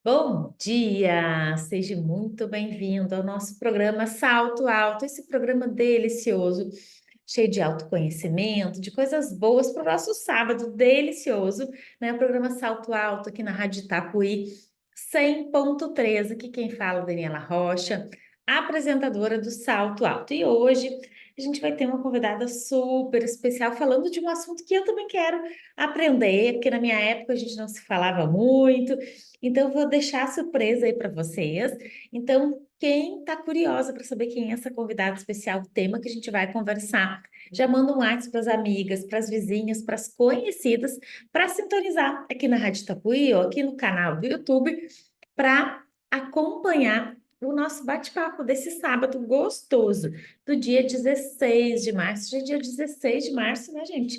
Bom dia, seja muito bem-vindo ao nosso programa Salto Alto, esse programa delicioso, cheio de autoconhecimento, de coisas boas para o nosso sábado delicioso, né? O programa Salto Alto aqui na Rádio Itapuí 100.3, aqui quem fala é Daniela Rocha, apresentadora do Salto Alto. E hoje a gente vai ter uma convidada super especial falando de um assunto que eu também quero aprender, porque na minha época a gente não se falava muito. Então, eu vou deixar a surpresa aí para vocês. Então, quem está curiosa para saber quem é essa convidada especial, o tema que a gente vai conversar, já manda um WhatsApp para as amigas, para as vizinhas, para as conhecidas, para sintonizar aqui na Rádio Tapuí ou aqui no canal do YouTube, para acompanhar o nosso bate-papo desse sábado gostoso, do dia 16 de março. Já é dia 16 de março, né, gente?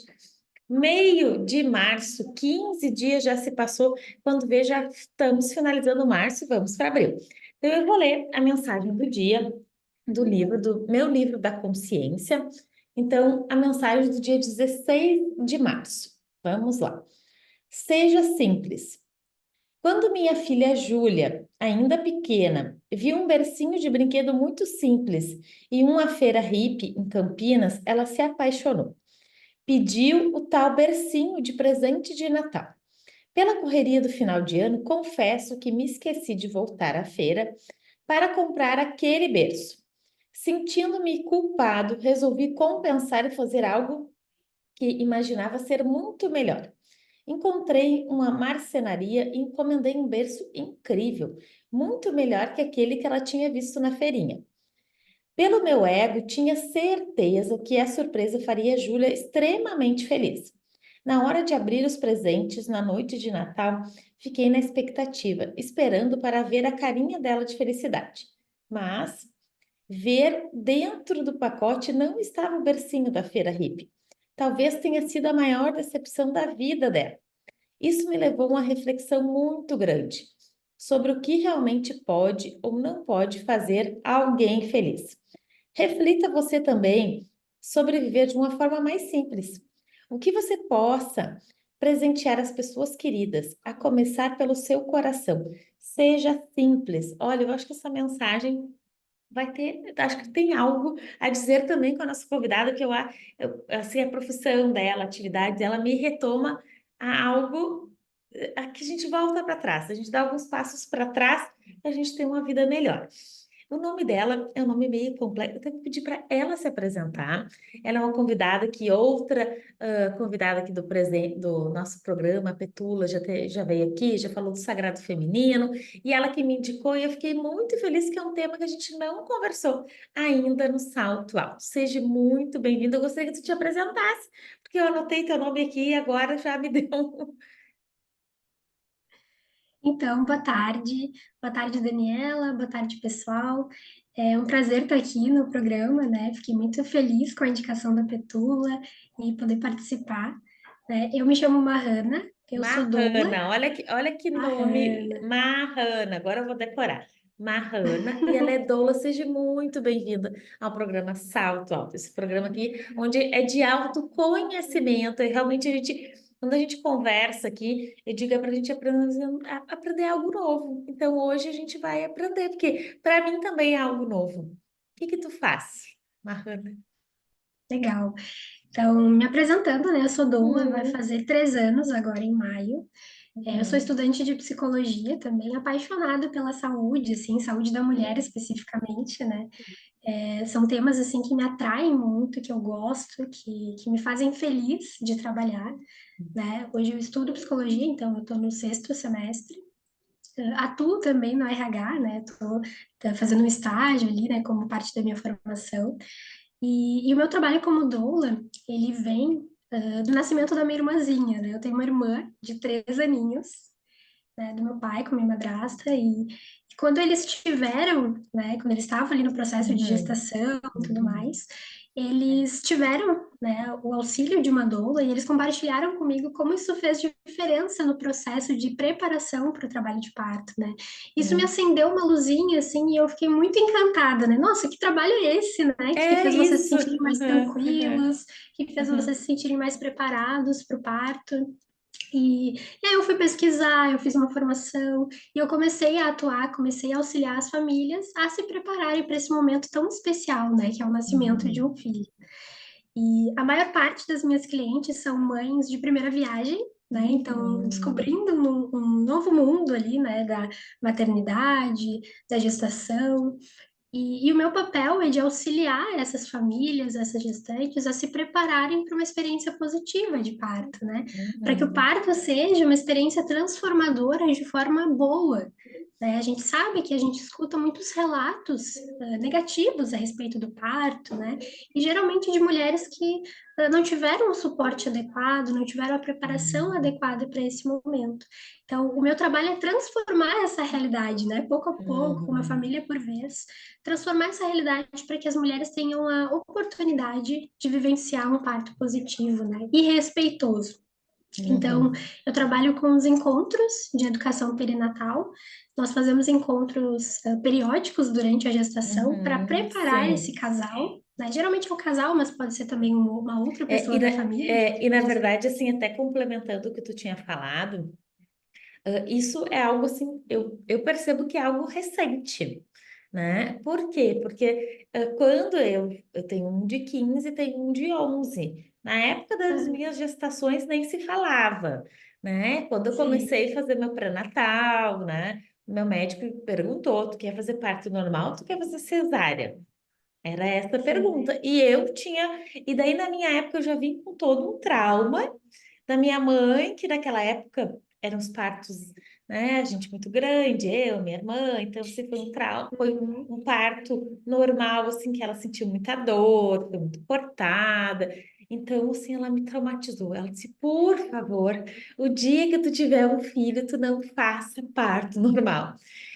Meio de março, 15 dias já se passou. Quando vê, já estamos finalizando março e vamos para abril. Então, eu vou ler a mensagem do dia do livro, do meu livro da consciência. Então, a mensagem do dia 16 de março. Vamos lá. Seja simples. Quando minha filha Júlia, ainda pequena, viu um bercinho de brinquedo muito simples e uma feira hippie em Campinas, ela se apaixonou. Pediu o tal bercinho de presente de Natal. Pela correria do final de ano, confesso que me esqueci de voltar à feira para comprar aquele berço. Sentindo-me culpado, resolvi compensar e fazer algo que imaginava ser muito melhor. Encontrei uma marcenaria e encomendei um berço incrível, muito melhor que aquele que ela tinha visto na feirinha. Pelo meu ego, tinha certeza que a surpresa faria Júlia extremamente feliz. Na hora de abrir os presentes, na noite de Natal, fiquei na expectativa, esperando para ver a carinha dela de felicidade. Mas ver dentro do pacote não estava o bercinho da feira hippie. Talvez tenha sido a maior decepção da vida dela. Isso me levou a uma reflexão muito grande sobre o que realmente pode ou não pode fazer alguém feliz. Reflita você também sobre viver de uma forma mais simples. O que você possa presentear as pessoas queridas, a começar pelo seu coração. Seja simples. Olha, eu acho que essa mensagem vai ter, acho que tem algo a dizer também com a nossa convidada, que assim, a profissão dela, a atividade dela me retoma a algo a que a gente volta para trás, a gente dá alguns passos para trás, a gente tem uma vida melhor. O nome dela é um nome meio complexo. Eu tenho que pedir para ela se apresentar. Ela é uma convidada que outra convidada aqui do nosso programa, a Petula, já veio aqui, já falou do Sagrado Feminino, e ela que me indicou, e eu fiquei muito feliz que é um tema que a gente não conversou ainda no Salto Alto. Seja muito bem-vinda. Eu gostaria que tu te apresentasse, porque eu anotei teu nome aqui e agora já me deu Então, boa tarde. Boa tarde, Daniela. Boa tarde, pessoal. É um prazer estar aqui no programa, né? Fiquei muito feliz com a indicação da Petula e poder participar, né? Eu me chamo Mahana, eu sou doula. Mahana, olha que nome, Mahana. Mahana, agora eu vou decorar. Mahana, e ela é doula, seja muito bem-vinda ao programa Salto Alto, esse programa aqui, onde é de autoconhecimento, e realmente quando a gente conversa aqui, eu digo para a gente aprender algo novo. Então hoje a gente vai aprender, porque para mim também é algo novo. O que que tu faz, Mahana? Legal. Então, me apresentando, né? Eu sou doula, vai Hum, fazer 3 anos agora em maio. Eu sou uhum, estudante de psicologia também, apaixonada pela saúde, assim, saúde da mulher especificamente, né? São temas assim que me atraem muito, que eu gosto, que me fazem feliz de trabalhar, né? Hoje eu estudo psicologia, então eu estou no 6º semestre. Atuo também no RH, né? Estou fazendo um estágio ali, né? Como parte da minha formação. E o meu trabalho como doula, ele vem do nascimento da minha irmãzinha, né? Eu tenho uma irmã de 3 aninhos, né, do meu pai com minha madrasta e quando eles tiveram, né, quando eles estavam ali no processo de uhum. gestação e tudo mais, eles tiveram, né, o auxílio de uma doula e eles compartilharam comigo como isso fez diferença no processo de preparação para o trabalho de parto, né? Isso me Hum. acendeu uma luzinha assim e eu fiquei muito encantada, né? Nossa, que trabalho é esse, né? Que É fez vocês se isso. sentirem mais Uhum, uhum, tranquilos, que fez vocês uhum. se sentirem mais preparados para o parto. E aí eu fui pesquisar, eu fiz uma formação e eu comecei a atuar, comecei a auxiliar as famílias a se prepararem para esse momento tão especial, né, que é o nascimento de Uhum. um filho. E a maior parte das minhas clientes são mães de primeira viagem, né? Então, Uhum. descobrindo um novo mundo ali, né, da maternidade, da gestação. E o meu papel é de auxiliar essas famílias, essas gestantes, a se prepararem para uma experiência positiva de parto, né? Para que o Uhum. parto seja uma experiência transformadora de forma boa, né? A gente sabe que a gente escuta muitos relatos negativos a respeito do parto, né? E geralmente de mulheres que não tiveram o suporte adequado, não tiveram a preparação Uhum. adequada para esse momento. Então, o meu trabalho é transformar essa realidade, né? Pouco a pouco, uma Uhum. família por vez, transformar essa realidade para que as mulheres tenham a oportunidade de vivenciar um parto positivo, né? E respeitoso. Então, Uhum. eu trabalho com os encontros de educação perinatal. Nós fazemos encontros periódicos durante a gestação para Uhum. preparar esse Sim. casal, né? Geralmente é o casal, mas pode ser também uma outra É, pessoa da família. e na verdade, assim, até complementando o que tu tinha falado, isso é algo assim, eu percebo que é algo recente, né? Por quê? Porque quando eu tenho um de 15 e tenho um de 11, na época das Ah, minhas gestações nem se falava, né? Quando eu sim. comecei a fazer meu pré-natal, né? Meu médico me perguntou, tu quer fazer parto normal, ou tu quer fazer cesárea? Era essa a Sim. pergunta. E daí na minha época eu já vim com todo um trauma da minha mãe, que naquela época eram os partos, né, a gente muito grande, eu, minha irmã, então assim, foi um trauma, foi Uhum. um parto normal, assim, que ela sentiu muita dor, foi muito cortada. Então, assim, ela me traumatizou. Ela disse, por favor, o dia que tu tiver um filho, tu não faça parto normal.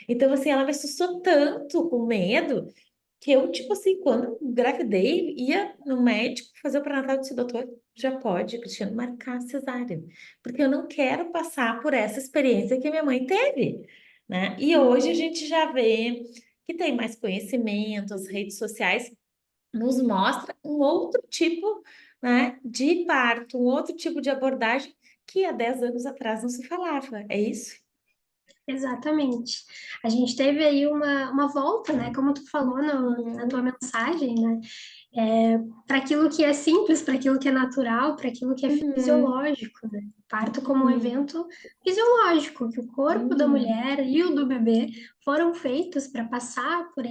Então, assim, ela me assustou tanto com medo que eu, tipo assim, quando engravidei, ia no médico fazer o pré-natal e disse, doutor, já pode, Cristiano, marcar a cesárea, porque eu não quero passar por essa experiência que a minha mãe teve, né? E hoje a Uhum. gente já vê que tem mais conhecimento, as redes sociais nos mostra um outro tipo, né, de parto, um outro tipo de abordagem que há 10 anos atrás não se falava, é isso? Exatamente. A gente teve aí uma volta, né? Como tu falou na tua Uhum, mensagem, né? Para aquilo que é simples, para aquilo que é natural, para aquilo que é uhum, fisiológico, né? Parto como um uhum, evento fisiológico, que o corpo da uhum, mulher e o do bebê foram feitos para passar por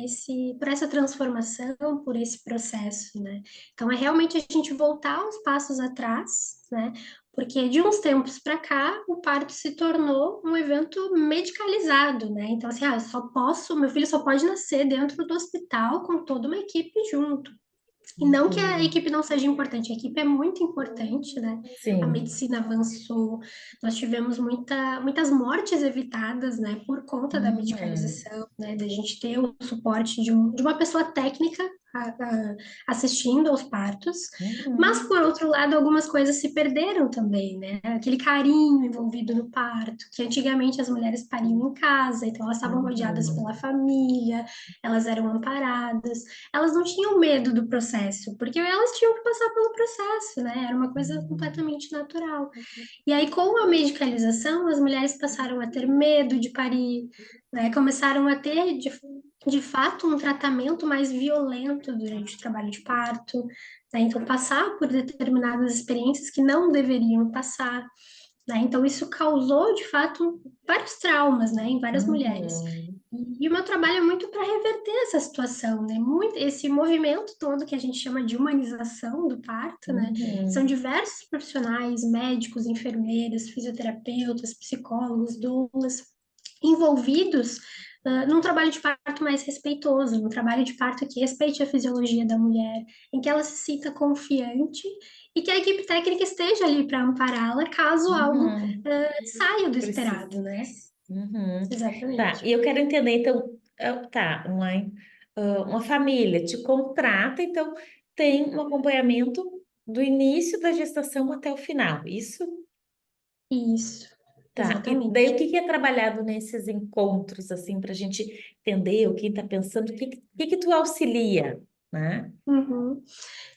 essa transformação, por esse processo, né? Então é realmente a gente voltar uns passos atrás, né? Porque de uns tempos para cá, o parto se tornou um evento medicalizado, né? Então, assim, meu filho só pode nascer dentro do hospital com toda uma equipe junto. E não que a uhum. equipe não seja importante, a equipe é muito importante, né? A Sim. medicina avançou, nós tivemos muitas mortes evitadas, né, por conta da Uhum. medicalização, né, da gente ter o suporte de uma pessoa técnica assistindo aos partos, mas Uhum. por outro lado, algumas coisas se perderam também, né? Aquele carinho envolvido no parto, que antigamente as mulheres pariam em casa, então elas estavam rodeadas Uhum. pela família, elas eram amparadas, elas não tinham medo do processo, porque elas tinham que passar pelo processo, né? Era uma coisa Uhum. completamente natural. E aí, com a medicalização, as mulheres passaram a ter medo de parir, né? Começaram a ter, de fato, um tratamento mais violento durante o trabalho de parto, né? Então, passar por determinadas experiências que não deveriam passar, né? Então, isso causou, de fato, vários traumas, né, em várias mulheres. Uhum. E o meu trabalho é muito para reverter essa situação, né? Muito, esse movimento todo que a gente chama de humanização do parto, né? São Uhum. diversos profissionais, médicos, enfermeiros, fisioterapeutas, psicólogos, doulas, envolvidos num trabalho de parto mais respeitoso, num trabalho de parto que respeite a fisiologia da mulher, em que ela se sinta confiante e que a equipe técnica esteja ali para ampará-la caso algo Uhum. saia do Precisa. esperado, né? Uhum. Tá, Exatamente. e eu quero entender, então, tá, uma família te contrata, então tem um acompanhamento do início da gestação até o final, isso? Isso, Tá, e daí o exatamente. que que é trabalhado nesses encontros, assim, para a gente entender o que está pensando, o que que tu auxilia? né? Uhum.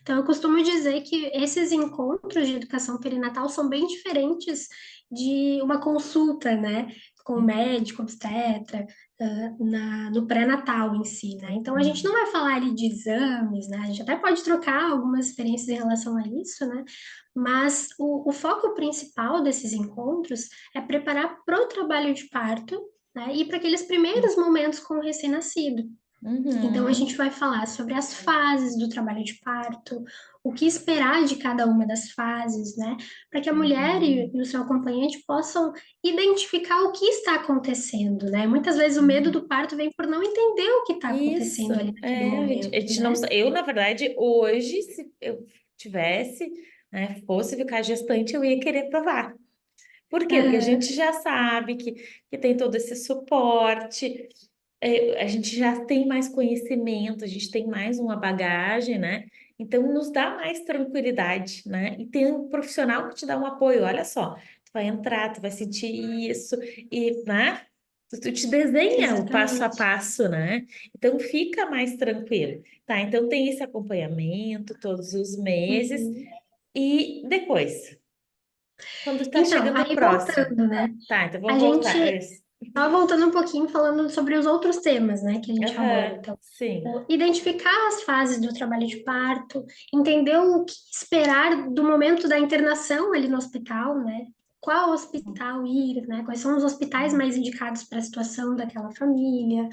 Então, eu costumo dizer que esses encontros de educação perinatal são bem diferentes de uma consulta, né, com o médico, obstetra, no pré-natal em si, né? Então, a gente não Uhum. vai falar ali de exames, né? A gente até pode trocar algumas experiências em relação a isso, né? Mas o foco principal desses encontros é preparar para o trabalho de parto, né? E para aqueles primeiros momentos com o recém-nascido. Então, a gente Uhum. vai falar sobre as fases do trabalho de parto, o que esperar de cada uma das fases, né? Para que a mulher Uhum. e o seu acompanhante possam identificar o que está acontecendo, né? Muitas vezes o medo Uhum. do parto vem por não entender o que está Isso, acontecendo ali naquele a momento, gente não, né? eu, na verdade, hoje, se eu tivesse, né, fosse ficar gestante, eu ia querer provar. Por quê? Porque a gente Aham, já sabe que tem todo esse suporte, a gente já tem mais conhecimento, a gente tem mais uma bagagem, né? Então, nos dá mais tranquilidade, né? E tem um profissional que te dá um apoio. Olha só, tu vai entrar, tu vai sentir isso, e, né? Tu te desenha o passo a exatamente. passo, né? Então, fica mais tranquilo, tá? Então, tem esse acompanhamento todos os meses. Uhum. E depois, quando está Então, chegando aí próximo. voltando, né? Tá, então A vamos voltar. gente só voltando um pouquinho falando sobre os outros temas, né, que a gente aborda. Aham, Então, sim. identificar as fases do trabalho de parto, entender o que esperar do momento da internação ali no hospital, né? Qual hospital ir, né? Quais são os hospitais mais indicados para a situação daquela família?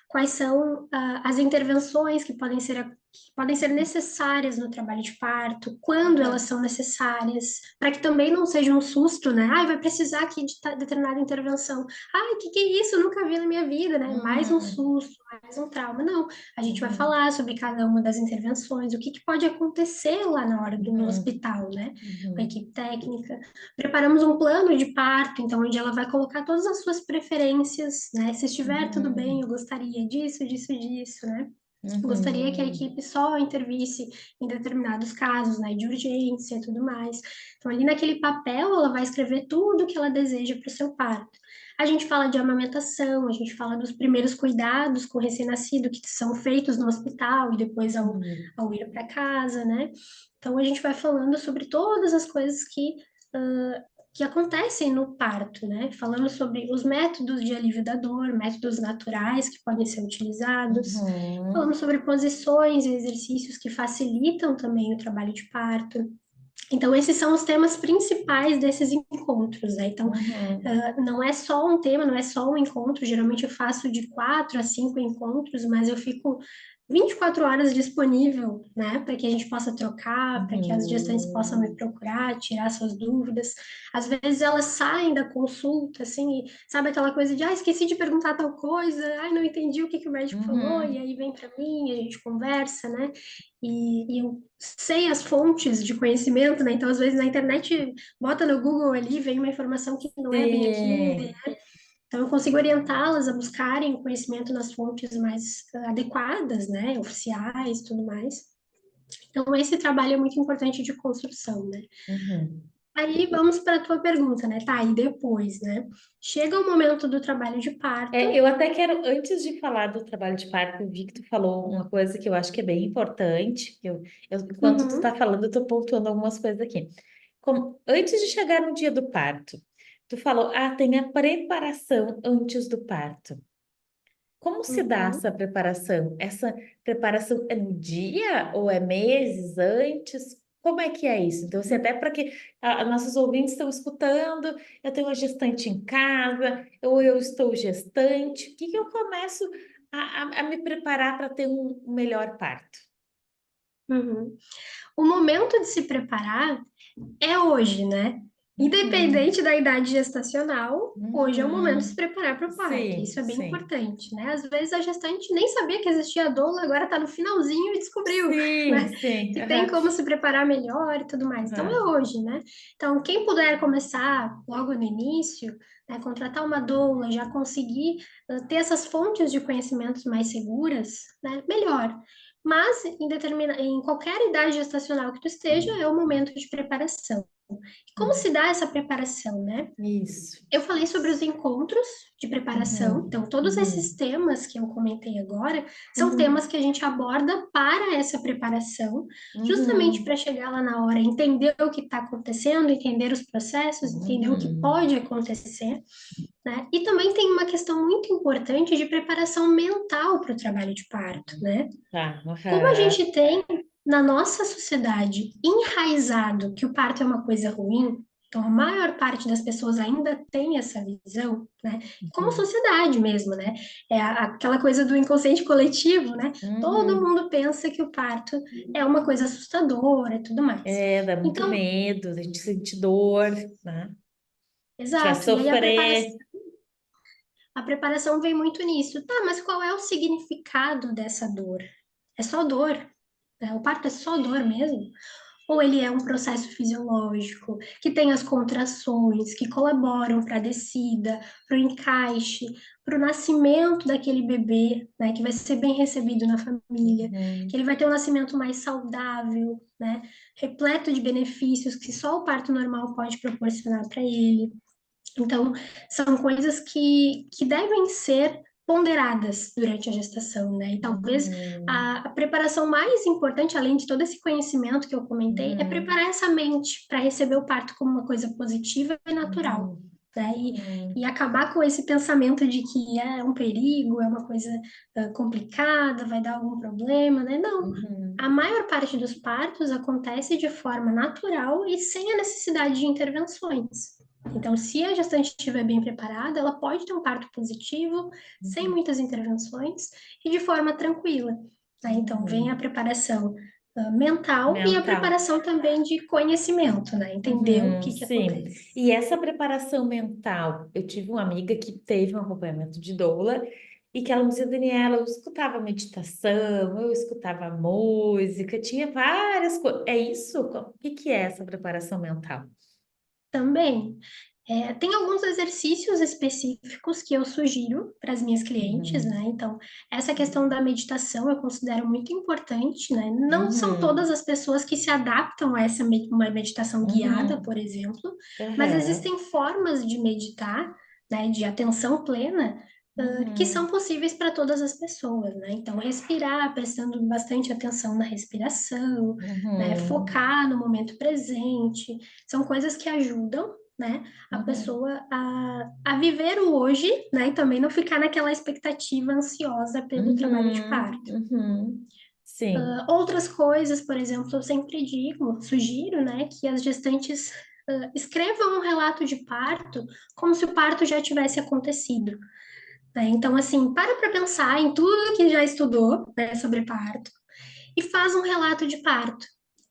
Quais são as intervenções que podem ser necessárias no trabalho de parto? Quando elas Aham. são necessárias? Para que também não seja um susto, né? Ai, vai precisar aqui de determinada intervenção. Ai, o que é isso? Eu nunca vi na minha vida, né? Mais um Uhum. susto, mais um trauma. Não, a gente vai Uhum. falar sobre cada uma das intervenções, o que que pode acontecer lá na hora no Uhum. hospital, né? Com a Uhum. equipe técnica. Preparamos um plano de parto, então, onde ela vai colocar todas as suas preferências, né? Se estiver tudo bem, eu Uhum. gostaria disso, disso, disso, né? Gostaria que a Uhum. equipe só intervisse em determinados casos, né, de urgência e tudo mais. Então, ali naquele papel, ela vai escrever tudo o que ela deseja para o seu parto. A gente fala de amamentação, a gente fala dos primeiros cuidados com o recém-nascido que são feitos no hospital e depois Uhum. ao ir para casa, né? Então, a gente vai falando sobre todas as coisas que acontecem no parto, né? Falando sobre os métodos de alívio da dor, métodos naturais que podem ser utilizados, falando Uhum. sobre posições e exercícios que facilitam também o trabalho de parto. Então, esses são os temas principais desses encontros, né? Então, Uhum. não é só um tema, não é só um encontro. Geralmente eu faço de 4 a 5 encontros, mas eu fico 24 horas disponível, né? Para que a gente possa trocar, para que as gestantes possam me Uhum. procurar, tirar suas dúvidas. Às vezes elas saem da consulta, assim, e sabe aquela coisa de, esqueci de perguntar tal coisa, não entendi o que que o médico falou, e Uhum. aí vem para mim, a gente conversa, né? E eu sei as fontes de conhecimento, né? Então, às vezes na internet, bota no Google ali, vem uma informação que não é bem aquilo. Sim. Então, eu consigo orientá-las a buscarem o conhecimento nas fontes mais adequadas, né? Oficiais, tudo mais. Então, esse trabalho é muito importante de construção, né? Uhum. Aí vamos para a tua pergunta, né? Tá, e depois, né? Chega o momento do trabalho de parto. Eu até quero, antes de falar do trabalho de parto, eu vi que tu falou uma coisa que eu acho que é bem importante. Enquanto tu está Uhum, falando, eu estou pontuando algumas coisas aqui. Antes de chegar no dia do parto, tu falou, tem a preparação antes do parto. Como se dá uhum. essa preparação? Essa preparação é no dia ou é meses antes? Como é que é isso? Então, assim, até para que nossos ouvintes estão escutando, eu tenho uma gestante em casa, ou eu estou gestante, o que que eu começo a me preparar para ter um melhor parto? Uhum. O momento de se preparar é hoje, né? Independente Uhum, da idade gestacional, hoje é o momento de se uhum. preparar para o parto. Sim, Isso é bem sim. importante, né? Às vezes a gestante nem sabia que existia a doula, agora está no finalzinho e descobriu, Sim, né? sim. Que tem Aham, como se preparar melhor e tudo mais. Então é aham. hoje, né? Então, quem puder começar logo no início, né, contratar uma doula, já conseguir ter essas fontes de conhecimentos mais seguras, né? Melhor. Mas em qualquer idade gestacional que tu esteja, é o momento de preparação. Como Hum, se dá essa preparação, né? Isso. Eu falei sobre os encontros de preparação, Uhum, então todos esses uhum, temas que eu comentei agora são temas uhum, que a gente aborda para essa preparação, justamente uhum, para chegar lá na hora, entender o que está acontecendo, entender os processos, entender o que uhum. pode acontecer, né? E também tem uma questão muito importante de preparação mental para o trabalho de parto, né? Tá, Como a uhum, gente tem na nossa sociedade enraizado que o parto é uma coisa ruim, então a maior parte das pessoas ainda tem essa visão, né? Como uhum, sociedade mesmo, né? É aquela coisa do inconsciente coletivo, né? Todo uhum. mundo pensa que o parto é uma coisa assustadora e tudo mais. É, dá muito Então, medo, a gente sente dor, né? A gente vai exato, e aí sofrer. a preparação vem muito nisso. Tá, mas qual é o significado dessa dor? É só dor? Né? O parto é só dor mesmo? Ou ele é um processo fisiológico, que tem as contrações, que colaboram para a descida, para o encaixe, para o nascimento daquele bebê, né, que vai ser bem recebido na família, que Uhum, ele vai ter um nascimento mais saudável, né, repleto de benefícios que só o parto normal pode proporcionar para ele. Então, são coisas que devem ser ponderadas durante a gestação, né? E talvez uhum, a preparação mais importante, além de todo esse conhecimento que eu comentei, é uhum, preparar essa mente para receber o parto como uma coisa positiva e natural, uhum, né? E uhum, acabar com esse pensamento de que é um perigo, é uma coisa complicada, vai dar algum problema, né? Não. A uhum, maior parte dos partos acontece de forma natural e sem a necessidade de intervenções. Então, se a gestante estiver bem preparada, ela pode ter um parto positivo, sem uhum, muitas intervenções e de forma tranquila, né? Então, vem a uhum. preparação mental e a Mental. preparação também de conhecimento, né? Entender o que Sim. acontece. E essa preparação mental, eu tive uma amiga que teve um acompanhamento de doula e que ela me dizia, Daniela, eu escutava meditação, eu escutava música, tinha várias coisas. É isso? O que que é essa preparação mental? Também, tem alguns exercícios específicos que eu sugiro para as minhas clientes, né? Uhum, Então, essa questão da meditação eu considero muito importante, né? Não são todas uhum, as pessoas que se adaptam a uma meditação guiada, uhum, por exemplo, mas aham, existem formas de meditar, né? De atenção plena, que são uhum, possíveis para todas as pessoas, né? Então, respirar, prestando bastante atenção na respiração, né? uhum, Focar no momento presente, são coisas que ajudam, né, a uhum, pessoa a viver o hoje, né, e também não ficar naquela expectativa ansiosa pelo trabalho de uhum, parto. uhum. Sim. Outras coisas, por exemplo, eu sempre digo, sugiro, né, que as gestantes escrevam um relato de parto como se o parto já tivesse acontecido, né? Então, assim, para pensar em tudo que já estudou, né, sobre parto e faz um relato de parto.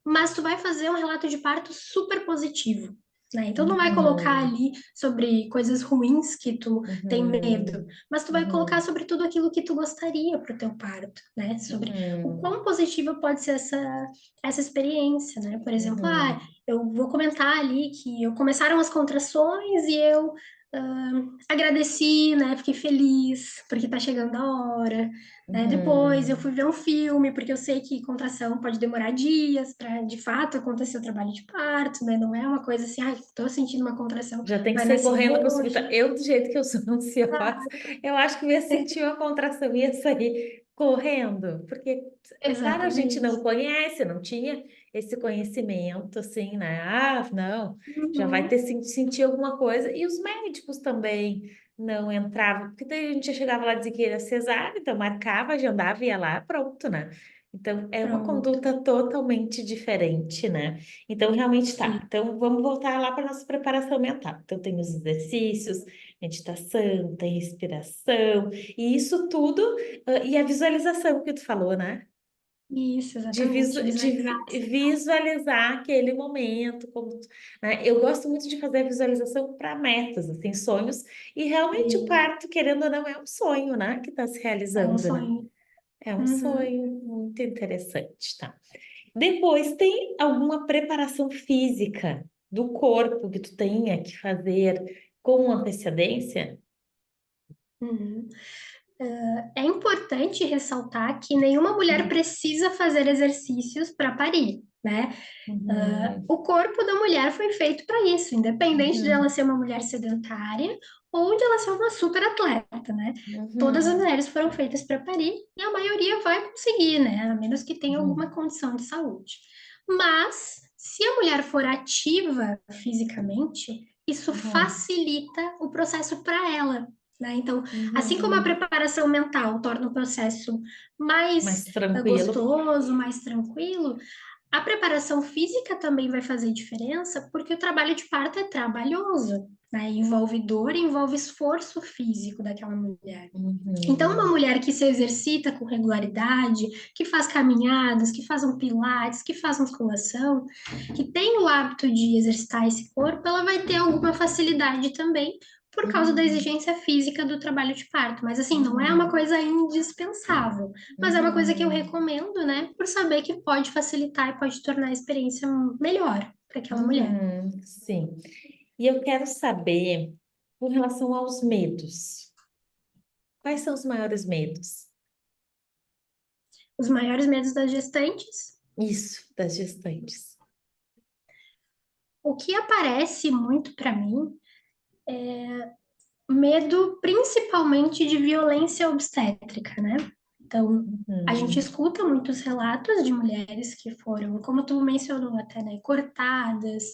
Mas tu vai fazer um relato de parto super positivo, né? Então não vai colocar Uhum, ali sobre coisas ruins que tu tem medo, uhum, mas tu vai colocar uhum, sobre tudo aquilo que tu gostaria para o teu parto, né? Sobre o uhum, quão positiva pode ser essa experiência, né? Por exemplo, uhum. eu vou comentar ali que eu começaram as contrações e eu agradeci, né? Fiquei feliz porque tá chegando a hora, né? Depois eu Uhum. fui ver um filme, porque eu sei que contração pode demorar dias para de fato acontecer o trabalho de parto, né? Não é uma coisa assim, ai, tô sentindo uma contração, Já tem que vai sair nascer correndo para o hospital. hoje. Eu, do jeito que eu sou ansiosa, Ah, eu acho que eu ia sentir uma contração, ia sair correndo, porque, é claro, a gente não exatamente. conhece, não tinha esse conhecimento, assim, né? Ah, não, já vai ter Uhum, sentir alguma coisa. E os médicos também não entravam, porque daí a gente já chegava lá e dizia que era cesárea, então marcava, agendava, ia lá, pronto, né? Então, é uma pronto. conduta totalmente diferente, né? Então, realmente tá. Sim. Então, vamos voltar lá para nossa preparação mental. Então, tem os exercícios, meditação, tem respiração, e isso tudo, e a visualização que tu falou, né? Isso, exatamente. Visualizar. Visualizar aquele momento, né? Eu gosto muito de fazer a visualização para metas, assim, sonhos, e realmente o E parto, querendo ou não, é um sonho, né? Que está se é um realizando, né? sonho. É um Uhum. sonho muito interessante, tá? Depois, tem alguma preparação física do corpo que tu tenha que fazer com antecedência? Uhum. É importante ressaltar que nenhuma mulher precisa fazer exercícios para parir. né? Uhum. O corpo da mulher foi feito para isso, independente de ela Uhum. ser uma mulher sedentária ou de ela ser uma super atleta, né? Todas as Uhum. mulheres foram feitas para parir e a maioria vai conseguir, né? A menos que tenha alguma Uhum. condição de saúde. Mas se a mulher for ativa fisicamente, isso Uhum. facilita o processo para ela. Né? Então, assim como a Uhum. preparação mental torna o processo mais Mais tranquilo. gostoso, mais tranquilo, a preparação física também vai fazer diferença, porque o trabalho de parto é trabalhoso, né? Envolve dor, envolve esforço físico daquela mulher. Então, uma Uhum. mulher que se exercita com regularidade, que faz caminhadas, que faz um pilates, que faz musculação, que tem o hábito de exercitar esse corpo, ela vai ter alguma facilidade também por causa da Uhum. exigência física do trabalho de parto. Mas assim, não é uma Uhum. coisa indispensável, mas é uma coisa que eu Uhum. recomendo, né, por saber que pode facilitar e pode tornar a experiência melhor para aquela mulher. Uhum. Sim. E eu quero saber, com relação aos medos, quais são os maiores medos? Os maiores medos das gestantes. Isso, das gestantes. O que aparece muito para mim, medo principalmente de violência obstétrica, né? Então, a gente Uhum. escuta muitos relatos de mulheres que foram, como tu mencionou até, né, cortadas,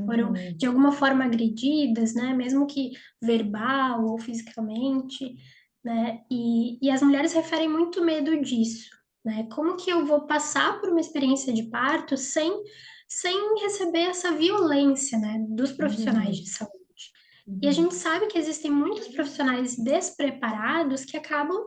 foram de Uhum. alguma forma agredidas, né, mesmo que verbal ou fisicamente, né? E as mulheres referem muito medo disso, né? Como que eu vou passar por uma experiência de parto sem receber essa violência, né, dos profissionais de Uhum. saúde? E a Uhum. gente sabe que existem muitos profissionais despreparados que acabam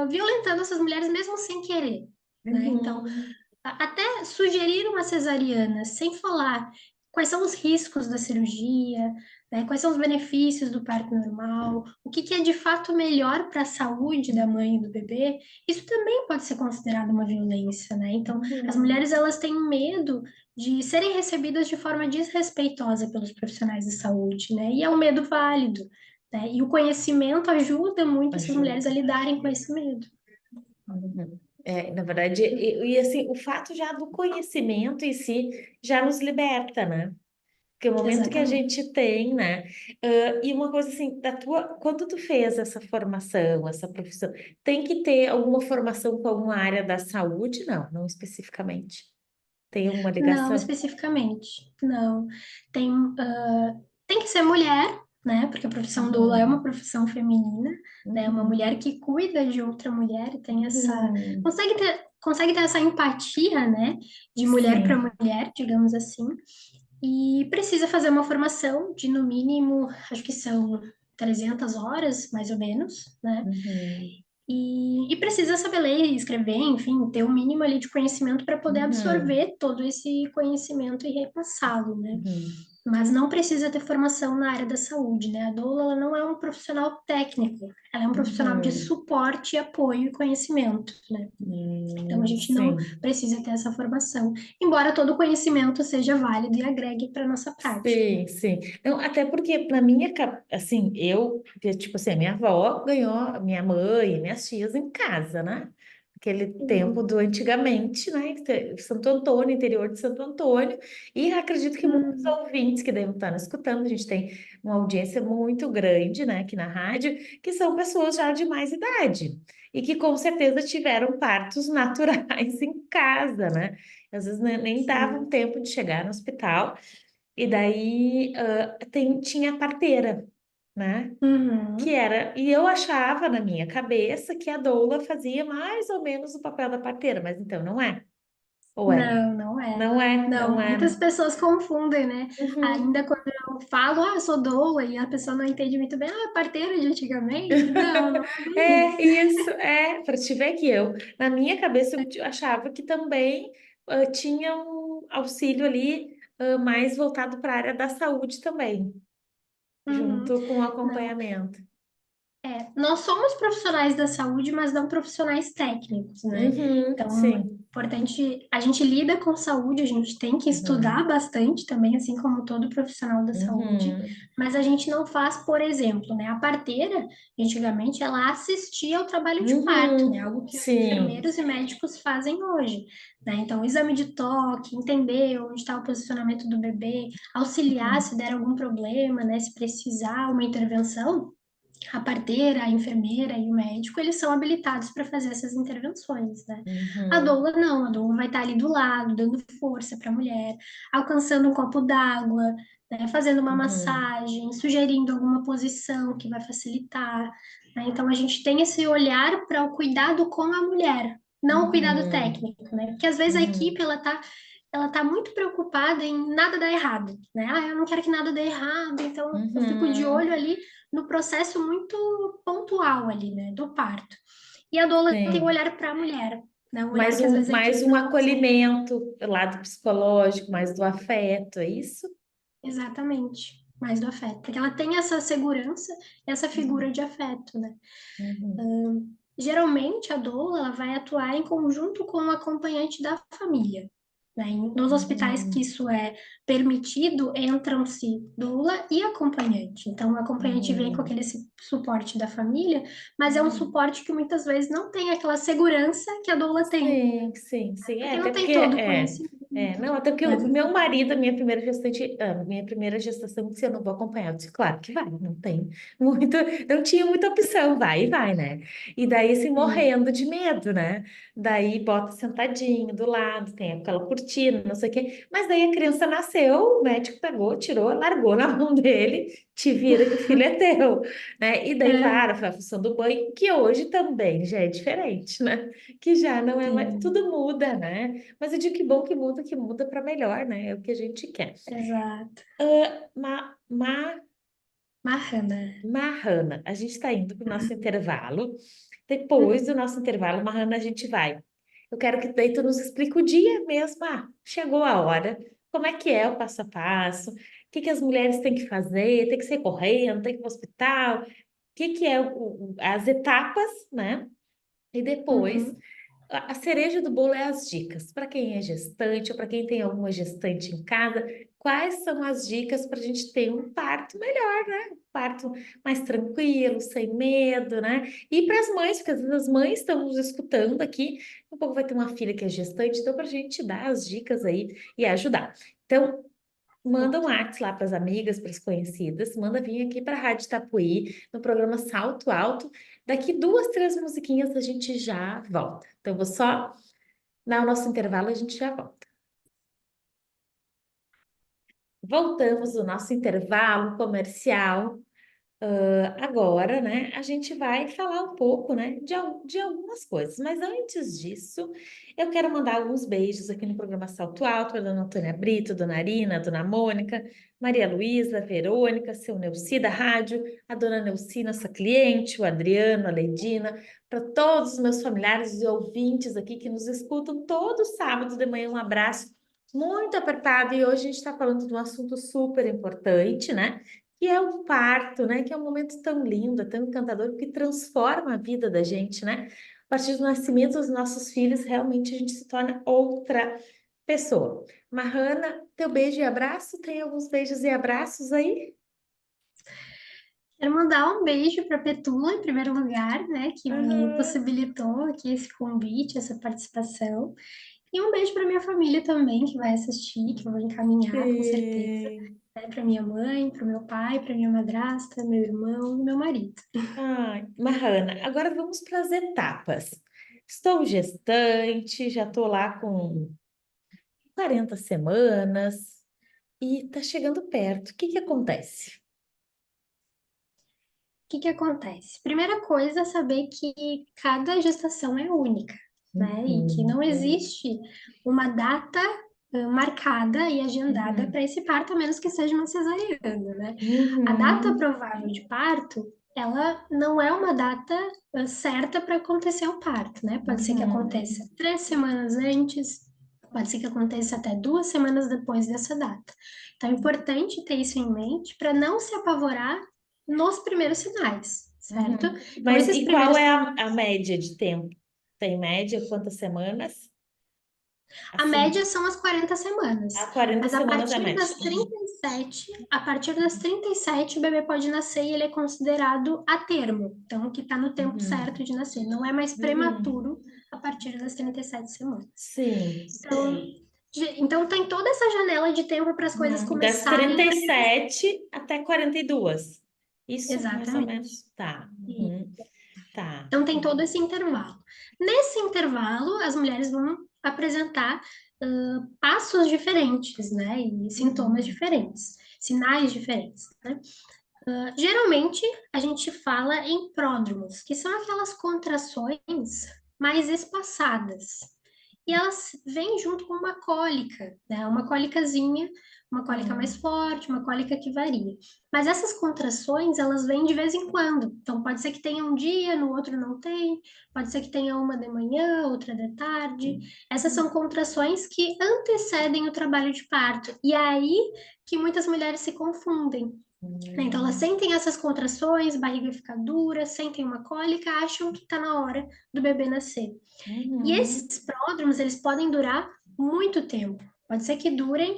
violentando essas mulheres mesmo sem querer, né? Então, Uhum. até sugerir uma cesariana sem falar quais são os riscos da cirurgia, né? Quais são os benefícios do parto normal, o que que é de fato melhor para a saúde da mãe e do bebê, isso também pode ser considerado uma violência, né? Então, as Uhum. mulheres elas têm medo de serem recebidas de forma desrespeitosa pelos profissionais de saúde, né? E é um medo válido, né? E o conhecimento ajuda muito essas mulheres a Ajuda. lidarem com esse medo. Uhum. É, na verdade, assim, o fato já do conhecimento em si já nos liberta, né? Porque o momento que a Exatamente. gente tem, né? E uma coisa assim, quando tu fez essa formação, essa profissão, tem que ter alguma formação com alguma área da saúde? Não, não especificamente. Tem alguma Não, ligação? especificamente, não. Tem, tem que ser mulher, né? Porque a profissão doula é uma Uhum. profissão feminina, né? Uma Uhum. mulher que cuida de outra mulher e tem essa, Uhum. consegue ter essa empatia, né? De mulher para Sim. mulher, digamos assim. E precisa fazer uma formação de, no mínimo, acho que são 300 horas, mais ou menos, né? Uhum. E precisa saber ler e escrever, enfim, ter o mínimo ali de conhecimento para poder Uhum. absorver todo esse conhecimento e repassá-lo, né? Uhum. Mas não precisa ter formação na área da saúde, né? A doula, ela não é um profissional técnico, ela é um profissional de Uhum. suporte, apoio e conhecimento, né? Então a gente não Sim. precisa ter essa formação, embora todo o conhecimento seja válido e agregue para a nossa prática. Sim, sim. Não, até porque na minha, assim, tipo assim, a minha avó ganhou minha mãe, minhas tias em casa, né? Aquele tempo Uhum. do antigamente, né? Santo Antônio, interior de Santo Antônio. E acredito que muitos Uhum. ouvintes que devem estar nos escutando, a gente tem uma audiência muito grande, né, aqui na rádio, que são pessoas já de mais idade. E que com certeza tiveram partos naturais em casa, né? Às vezes nem davam Sim. tempo de chegar no hospital. E daí tinha a parteira, né? Que Uhum. era, e eu achava na minha cabeça que a doula fazia mais ou menos o papel da parteira, mas então não é. Ou é? Não, não é. Não é, não Não, é. muitas pessoas confundem, né? Uhum. Ainda quando eu falo, eu sou doula, e a pessoa não entende muito bem, parteira de antigamente? Não, não é bem É isso. isso, para te ver que eu, na minha cabeça, achava que também tinha um auxílio ali mais voltado para a área da saúde também, Uhum. junto com o Não, acompanhamento. nós somos profissionais da saúde, mas não profissionais técnicos, né? Uhum, Então, sim. Importante, a gente lida com saúde, a gente tem que estudar Uhum, bastante também, assim como todo profissional da saúde, uhum, mas a gente não faz, por exemplo, né? A parteira, antigamente, ela assistia ao trabalho de parto, né? uhum, Algo que os sim, enfermeiros e médicos fazem hoje, né? Então, exame de toque, entender onde está o posicionamento do bebê, auxiliar uhum, se der algum problema, né? Se precisar uma intervenção, a parteira, a enfermeira e o médico, eles são habilitados para fazer essas intervenções, né? A uhum, doula não, a doula vai estar ali do lado, dando força para a mulher, alcançando um copo d'água, né? Fazendo uma uhum, massagem, sugerindo alguma posição que vai facilitar, né? Então a gente tem esse olhar para o cuidado com a mulher, não o cuidado uhum, técnico, né? Porque às vezes a uhum, equipe ela tá muito preocupada em nada dar errado, né? Ah, eu não quero que nada dê errado, então eu fico de uhum, olho ali no processo muito pontual ali, né, do parto. E a doula tem um sim. olhar para a mulher, né? Um olhar que às vezes a Mais equipe um não consegue. acolhimento, do lado psicológico, mais do afeto, é isso? Exatamente, mais do afeto, porque ela tem essa segurança, essa figura Uhum, de afeto, né? uhum, Geralmente a doula ela vai atuar em conjunto com o acompanhante da família. Né? Nos hospitais que uhum, isso é permitido, entram-se doula e acompanhante. Então, o acompanhante vem com uhum, aquele suporte da família, mas é um uhum. suporte que muitas vezes não tem aquela segurança que a doula tem, Sim, sim, sim. É, porque até não porque tem todo o conhecimento, não, até porque né? o meu marido, a minha primeira gestante, minha primeira gestação, disse, eu não vou acompanhar. Eu disse, claro que vai, não tem muito, não tinha muita opção, vai e vai, né? E daí, assim, Sim, morrendo de medo, né? Daí bota sentadinho do lado, tem aquela cortina, não sei o quê. Mas daí a criança nasceu, o médico pegou, tirou, largou na mão dele, te vira que o filho é teu, né? E daí, é, claro, foi a função do banho, que hoje também já é diferente, né? Que já não é mais, sim, tudo muda, né? Mas eu digo que muda para melhor, né? É o que a gente quer. exato. Ma, ma, Marrana. Mahana, a gente está indo para o nosso intervalo. Depois do Uhum. nosso intervalo, Mahana, a gente vai. Eu quero que daí tu nos explique o dia mesmo. Ah, chegou a hora. Como é que é o passo a passo? O que que as mulheres têm que fazer? Tem que ser correndo? Tem que ir para o hospital? O que que é as etapas, né? E depois Uhum. a cereja do bolo é as dicas. Para quem é gestante ou para quem tem alguma gestante em casa, quais são as dicas para a gente ter um parto melhor, né? Um parto mais tranquilo, sem medo, né? E para as mães, porque às vezes as mães estão nos escutando aqui, um pouco vai ter uma filha que é gestante, então para a gente dar as dicas aí e ajudar. Então, manda um WhatsApp lá para as amigas, para as conhecidas, manda vir aqui para a Rádio Itapuí, no programa Salto Alto. Daqui duas, três musiquinhas a gente já volta. Então, vou só dar o nosso intervalo, a gente já volta. Voltamos do nosso intervalo comercial. Agora, né, a gente vai falar um pouco, né, de algumas coisas. Mas antes disso, eu quero mandar alguns beijos aqui no programa Salto Alto, para Dona Antônia Brito, Dona Arina, Dona Mônica, Maria Luísa, Verônica, seu Neuci da rádio, a Dona Neuci, nossa cliente, o Adriano, a Leidina, para todos os meus familiares e ouvintes aqui que nos escutam todo sábado de manhã. Um abraço muito apertado. E hoje a gente está falando de um assunto super importante, né? Que é o parto, né? Que é um momento tão lindo, tão encantador, que transforma a vida da gente, né? A partir do nascimento dos nossos filhos, realmente a gente se torna outra pessoa. Mahana, teu beijo e abraço. Tem alguns beijos e abraços aí? Quero mandar um beijo para Petula, em primeiro lugar, né, que me Uhum. possibilitou aqui esse convite, essa participação. E um beijo para minha família também, que vai assistir, que eu vou encaminhar com certeza, Sim. né, para minha mãe, para o meu pai, para minha madrasta, meu irmão e meu marido. Ai, Mahana, agora vamos para as etapas. Estou gestante, já estou lá com 40 semanas e está chegando perto. O que que acontece? O que que acontece? Primeira coisa é saber que cada gestação é única, né? E que Uhum, não existe uma data marcada e agendada uhum, para esse parto, a menos que seja uma cesariana, né? A data uhum, provável de parto, ela não é uma data certa para acontecer o parto, né? Pode ser que uhum, aconteça 3 semanas antes, pode ser que aconteça até 2 semanas depois dessa data. Então é importante ter isso em mente para não se apavorar nos primeiros sinais, certo? uhum. Então Mas esses e qual primeiros é a sinais, média de tempo? Tem média quantas semanas? A Assim, média são as 40 semanas, há 40 mas a semanas é partir média. das 37, a partir das 37 o bebê pode nascer e ele é considerado a termo, então que está no tempo Uhum. certo de nascer, não é mais Uhum. prematuro a partir das 37 semanas. Sim. Então tem toda essa janela de tempo para as coisas Das começarem. 37 até 42. Isso, mais ou Exatamente. menos. Tá. E Uhum. Tá. então tem todo esse intervalo. Nesse intervalo, as mulheres vão apresentar passos diferentes, né? E sintomas Uhum. diferentes, sinais diferentes, né? Geralmente, a gente fala em pródromos, que são aquelas contrações mais espaçadas. E elas vêm junto com uma cólica, né? Uma cólicazinha, uma cólica mais Uhum. forte, uma cólica que varia. Mas essas contrações, elas vêm de vez em quando. Então, pode ser que tenha um dia, no outro não tem. Pode ser que tenha uma de manhã, outra de tarde. Essas são contrações que antecedem o trabalho de parto. E é aí que muitas mulheres se confundem, né? Então, elas Uhum. sentem essas contrações, barriga fica dura, sentem uma cólica, acham que está na hora do bebê nascer. E Uhum. esses pródromos, eles podem durar muito tempo. Pode ser que durem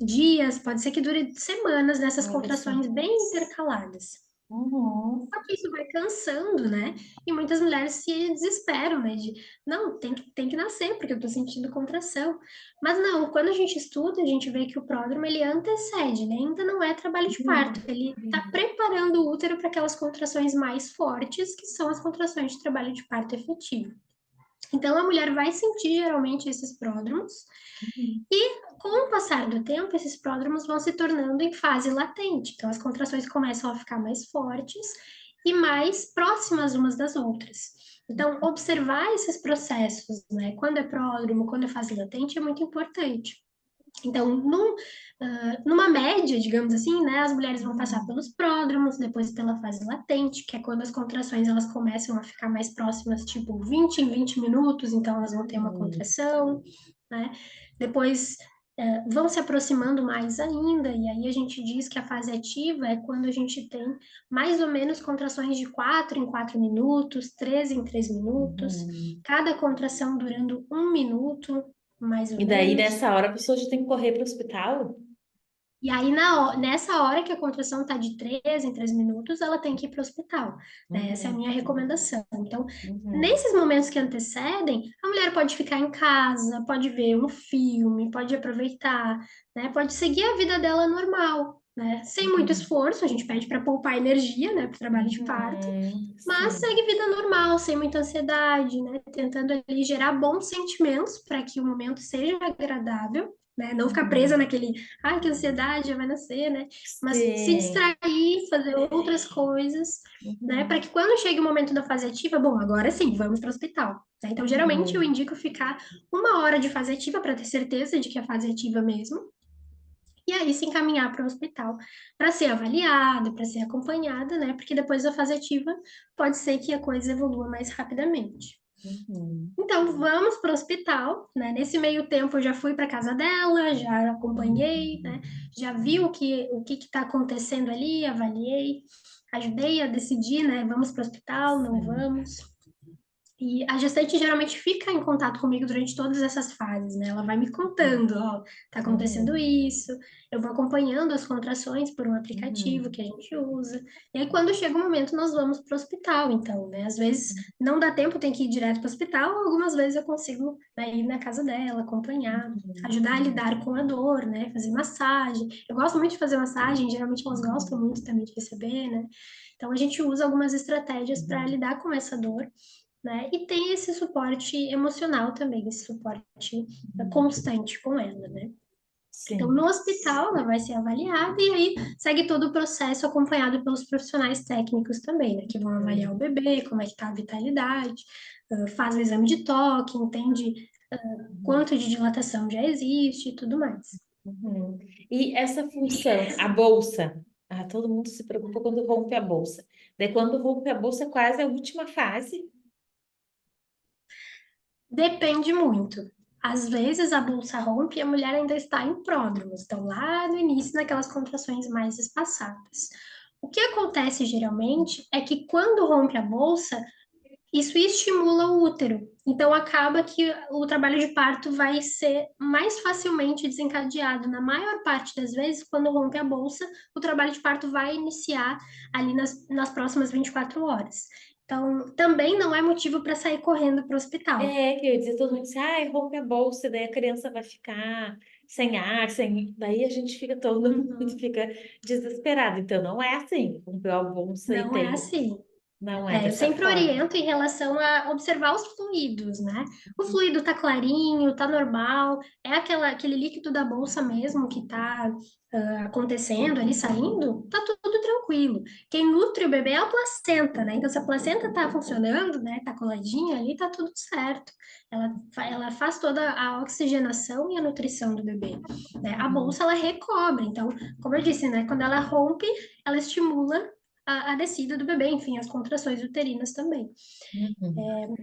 dias, pode ser que dure semanas nessas Olha só. contrações bem intercaladas. Uhum. Só que isso vai cansando, né? E muitas mulheres se desesperam, né? De, não, tem que nascer, porque eu tô sentindo contração. Mas não, quando a gente estuda, a gente vê que o pródromo, ele antecede, ele ainda não é trabalho de parto. Ele tá preparando o útero para aquelas contrações mais fortes, que são as contrações de trabalho de parto efetivo. Então, a mulher vai sentir geralmente esses pródromos, Uhum. e com o passar do tempo, esses pródromos vão se tornando em fase latente. Então, as contrações começam a ficar mais fortes e mais próximas umas das outras. Então, observar esses processos, né? Quando é pródromo, quando é fase latente, é muito importante. Então, numa média, digamos assim, né, as mulheres vão passar pelos pródromos, depois pela fase latente, que é quando as contrações elas começam a ficar mais próximas, tipo 20 em 20 minutos, então elas vão ter uma Uhum. contração, né? Depois vão se aproximando mais ainda, e aí a gente diz que a fase ativa é quando a gente tem mais ou menos contrações de 4 em 4 minutos, 3 em 3 minutos, Uhum. cada contração durando 1 minuto, mais ou E daí, menos. nessa hora, a pessoa já tem que correr para o hospital? E aí, nessa hora que a contração está de 3 em 3 minutos, ela tem que ir para o hospital, né? Essa é a Uhum. minha recomendação. Então, Uhum. nesses momentos que antecedem, a mulher pode ficar em casa, pode ver um filme, pode aproveitar, né? Pode seguir a vida dela normal, né? Sem muito Uhum. esforço, a gente pede para poupar energia, né, para o trabalho de parto, mas Sim. segue vida normal, sem muita ansiedade, né? Tentando ali gerar bons sentimentos para que o momento seja agradável, né? Não ficar presa Uhum. naquele, ai, que ansiedade, já vai nascer, né? Mas se Sim. distrair, fazer outras coisas, né? Para Uhum. que quando chegue o momento da fase ativa, bom, agora sim, vamos para o hospital, né? Então, geralmente eu Uhum. indico ficar 1 hora de fase ativa para ter certeza de que é fase ativa mesmo. E aí se encaminhar para o hospital para ser avaliada, para ser acompanhada, né? Porque depois da fase ativa pode ser que a coisa evolua mais rapidamente. Uhum. Então, vamos para o hospital, né? Nesse meio tempo, eu já fui para casa dela, já acompanhei, né? Já vi o que está acontecendo ali, avaliei, ajudei a decidir, né? Vamos para o hospital, não Sim. vamos. E a gestante geralmente fica em contato comigo durante todas essas fases, né? Ela vai me contando, ó, tá acontecendo Uhum. isso, eu vou acompanhando as contrações por um aplicativo Uhum. que a gente usa. E aí, quando chega o momento, nós vamos para o hospital, então, né? Às vezes não dá tempo, tem que ir direto para o hospital, algumas vezes eu consigo, né, ir na casa dela, acompanhar, Uhum. ajudar a lidar com a dor, né? Fazer massagem. Eu gosto muito de fazer massagem, geralmente elas gostam Uhum. muito também de receber, né? Então, a gente usa algumas estratégias para Uhum. lidar com essa dor, né? E tem esse suporte emocional também, esse suporte Uhum. constante com ela, né? Então, Sim. no hospital, ela vai ser avaliada e aí segue todo o processo acompanhado pelos profissionais técnicos também, né? Que vão avaliar o Uhum. bebê, como é que tá a vitalidade, faz o exame de toque, entende Uhum. quanto de dilatação já existe e tudo mais. Uhum. E essa função, a bolsa, todo mundo se preocupa quando rompe a bolsa. Daí, quando rompe a bolsa, é quase a última fase. Depende muito. Às vezes a bolsa rompe e a mulher ainda está em pródromos, então lá no início, naquelas contrações mais espaçadas. O que acontece geralmente é que quando rompe a bolsa, isso estimula o útero. Então, acaba que o trabalho de parto vai ser mais facilmente desencadeado, na maior parte das vezes, quando rompe a bolsa, o trabalho de parto vai iniciar ali nas próximas 24 horas. Então, também não é motivo para sair correndo para o hospital. É, que eu ia dizer, todo mundo disse, ai, rompe a bolsa, daí a criança vai ficar sem ar, sem... Daí a gente fica todo mundo Uhum. fica desesperado. Então, não é assim, rompeu a bolsa e Não é tem... assim. Não é Eu dessa sempre forma. oriento em relação a observar os fluidos, né? O fluido tá clarinho, tá normal, é aquele líquido da bolsa mesmo que tá acontecendo ali, saindo, tá tudo tranquilo. Quem nutre o bebê é a placenta, né? Então, se a placenta tá funcionando, né, tá coladinha ali, tá tudo certo. Ela faz toda a oxigenação e a nutrição do bebê, né? A Uhum, bolsa, ela recobre. Então, como eu disse, né, quando ela rompe, ela estimula a descida do bebê, enfim, as contrações uterinas também. uhum.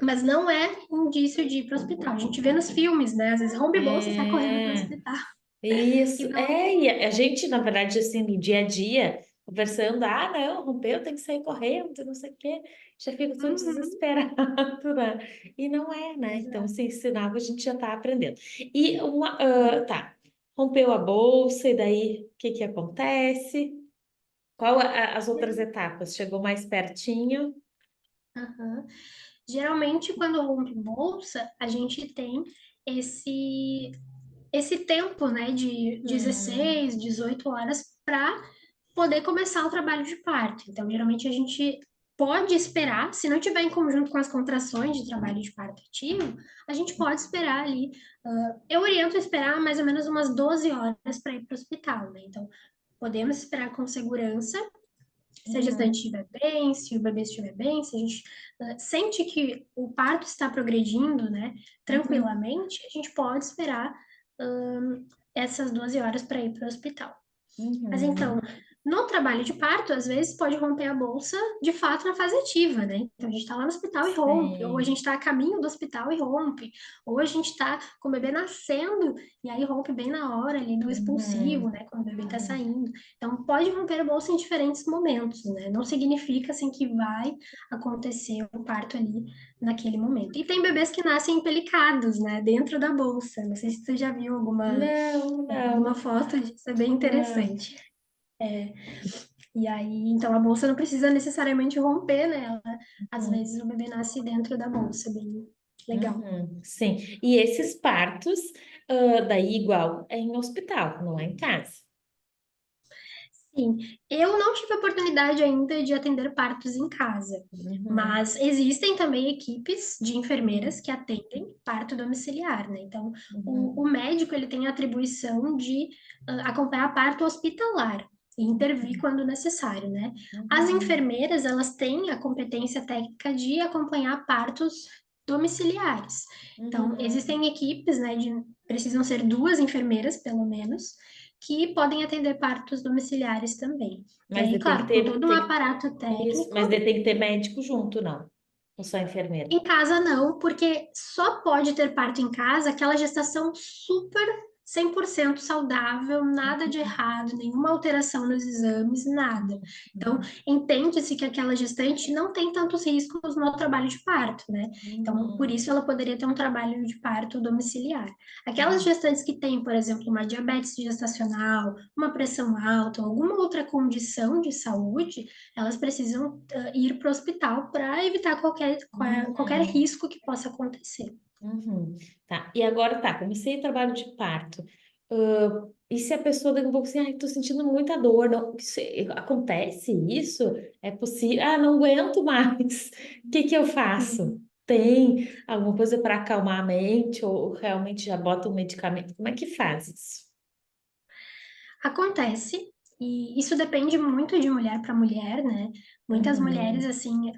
Mas não é indício de ir para o hospital. A gente vê nos filmes, né? Às vezes rompe bolsa e sai correndo para o É, hospital. E isso. não. É, e a gente, na verdade, assim, no dia a dia, conversando, ah, não, rompeu, tem que sair correndo, não sei o quê. Já fica tudo Uhum, desesperado, né? E não é, né? Então, exato. se ensinava, a gente já tá aprendendo. E tá, rompeu a bolsa, e daí, o que que acontece? Qual as outras etapas? Chegou mais pertinho? Uhum. Geralmente, quando rompe bolsa, a gente tem esse, esse tempo, né, de Hum, 16, 18 horas para poder começar o trabalho de parto. Então, geralmente, a gente pode esperar, se não tiver em conjunto com as contrações de trabalho de parto ativo, a gente pode esperar ali. Eu oriento a esperar mais ou menos umas 12 horas para ir para o hospital, né? Então, podemos esperar com segurança se a gestante uhum, estiver bem, se o bebê estiver bem, se a gente sente que o parto está progredindo, né, uhum, tranquilamente, a gente pode esperar essas 12 horas para ir para o hospital. Mas então, uhum. no trabalho de parto, às vezes pode romper a bolsa de fato na fase ativa, né? Então a gente está lá no hospital e rompe, ou a gente Sim. está a caminho do hospital e rompe, ou a gente está com o bebê nascendo e aí rompe bem na hora ali do expulsivo, Uhum, né? Quando o bebê está uhum. saindo. Então pode romper a bolsa em diferentes momentos, né? Não significa assim que vai acontecer o parto ali naquele momento. E tem bebês que nascem empelicados, né? Dentro da bolsa. Não sei se você já viu Não, alguma não, foto disso, é bem não. interessante. E aí, então a bolsa não precisa necessariamente romper, né? Às Uhum, vezes o bebê nasce dentro da bolsa, bem legal. uhum, sim. E esses partos, daí igual, é em hospital, não é em casa. Sim, eu não tive a oportunidade ainda de atender partos em casa, Uhum, mas existem também equipes de uhum, enfermeiras que atendem parto domiciliar, né? Então, o uhum, médico ele tem a atribuição de acompanhar parto hospitalar e intervir quando necessário, né? As uhum, enfermeiras, elas têm a competência técnica de acompanhar partos domiciliares. Então, uhum. existem equipes, né, precisam ser duas enfermeiras, pelo menos, que podem atender partos domiciliares também. E Mas aí, daí tem que claro, com ter, todo um aparato isso, mas técnico, daí tem que ter médico junto, não? Ou só enfermeira? em casa não, porque só pode ter parto em casa aquela gestação super 100% saudável, nada de errado, nenhuma alteração nos exames, nada. Uhum, Então, entende-se que aquela gestante não tem tantos riscos no trabalho de parto, né? Então, por uhum, isso ela poderia ter um trabalho de parto domiciliar. Aquelas uhum, gestantes que têm, por exemplo, uma diabetes gestacional, uma pressão alta, alguma outra condição de saúde, elas precisam ir para o hospital para evitar qualquer uhum, risco que possa acontecer. uhum. Tá, e agora tá, comecei o trabalho de parto. E se a pessoa daqui a pouco assim, ai, tô sentindo muita dor, não, acontece isso? É possível? Ah, não aguento mais. O que que eu faço? Uhum. Tem alguma coisa para acalmar a mente ou realmente já bota um medicamento? Como é que faz isso? Acontece, e isso depende muito de mulher para mulher, né? Muitas mulheres, Uhum, assim,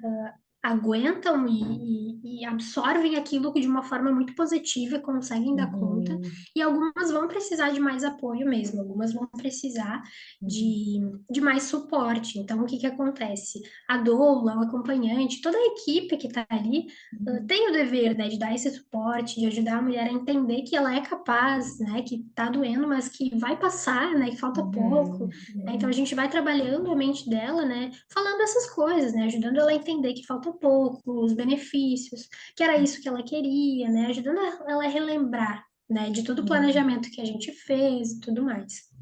aguentam e absorvem aquilo de uma forma muito positiva e conseguem dar conta, uhum, e algumas vão precisar de mais apoio mesmo, algumas vão precisar uhum, de, de mais suporte. Então, o que que acontece? A doula, o acompanhante, toda a equipe que está ali, uhum, tem o dever, né, de dar esse suporte, de ajudar a mulher a entender que ela é capaz, né, que tá doendo, mas que vai passar, né, que falta pouco, uhum, né? Então a uhum, gente vai trabalhando a mente dela, né, falando essas coisas, né, ajudando ela a entender que falta um pouco os benefícios, que era isso que ela queria, né? Ajudando ela a relembrar, né, de todo o Uhum. planejamento que a gente fez e tudo mais.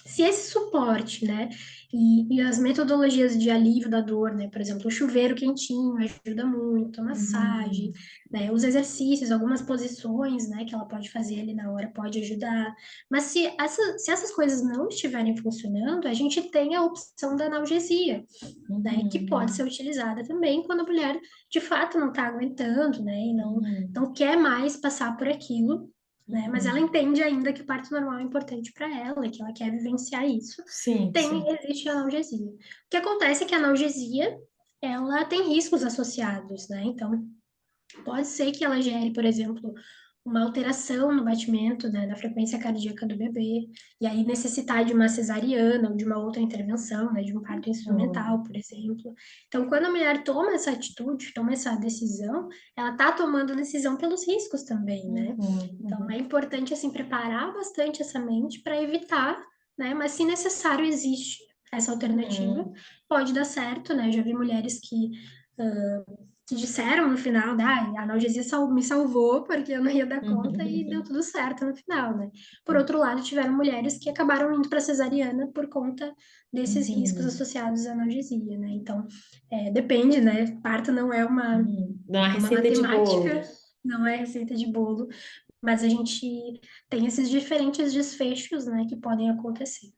Se esse suporte, né, e as metodologias de alívio da dor, né, por exemplo, o chuveiro quentinho ajuda muito, a massagem, Uhum. né, os exercícios, algumas posições, né, que ela pode fazer ali na hora pode ajudar. Mas se essas coisas não estiverem funcionando, a gente tem a opção da analgesia, né, que pode ser Uhum. utilizada também quando a mulher de fato não está aguentando, né, e Uhum. não quer mais passar por aquilo, né, mas ela Uhum. entende ainda que o parto normal é importante para ela, que ela quer vivenciar isso. Sim, sim. Existe a analgesia. O que acontece é que a analgesia, ela tem riscos associados, né, então pode ser que ela gere, por exemplo, uma alteração no batimento, né, na frequência cardíaca do bebê, e aí necessitar de uma cesariana ou de uma outra intervenção, né, de um parto Uhum. instrumental, por exemplo. Então, quando a mulher toma essa atitude, toma essa decisão, ela está tomando a decisão pelos riscos também, né? Uhum. Então, é Uhum. importante, assim, preparar bastante essa mente para evitar, né, mas se necessário, existe essa alternativa, Uhum. pode dar certo, né? Eu já vi mulheres que disseram no final, a analgesia me salvou porque eu não ia dar conta e deu Uhum. tudo certo no final, né? Por outro lado, tiveram mulheres que acabaram indo para cesariana por conta desses riscos Uhum. associados à analgesia, né? Então, depende, né? Parto não é Uhum. Não há uma receita de matemática, bolo. não é receita de bolo, mas a gente tem esses diferentes desfechos, né, que podem acontecer.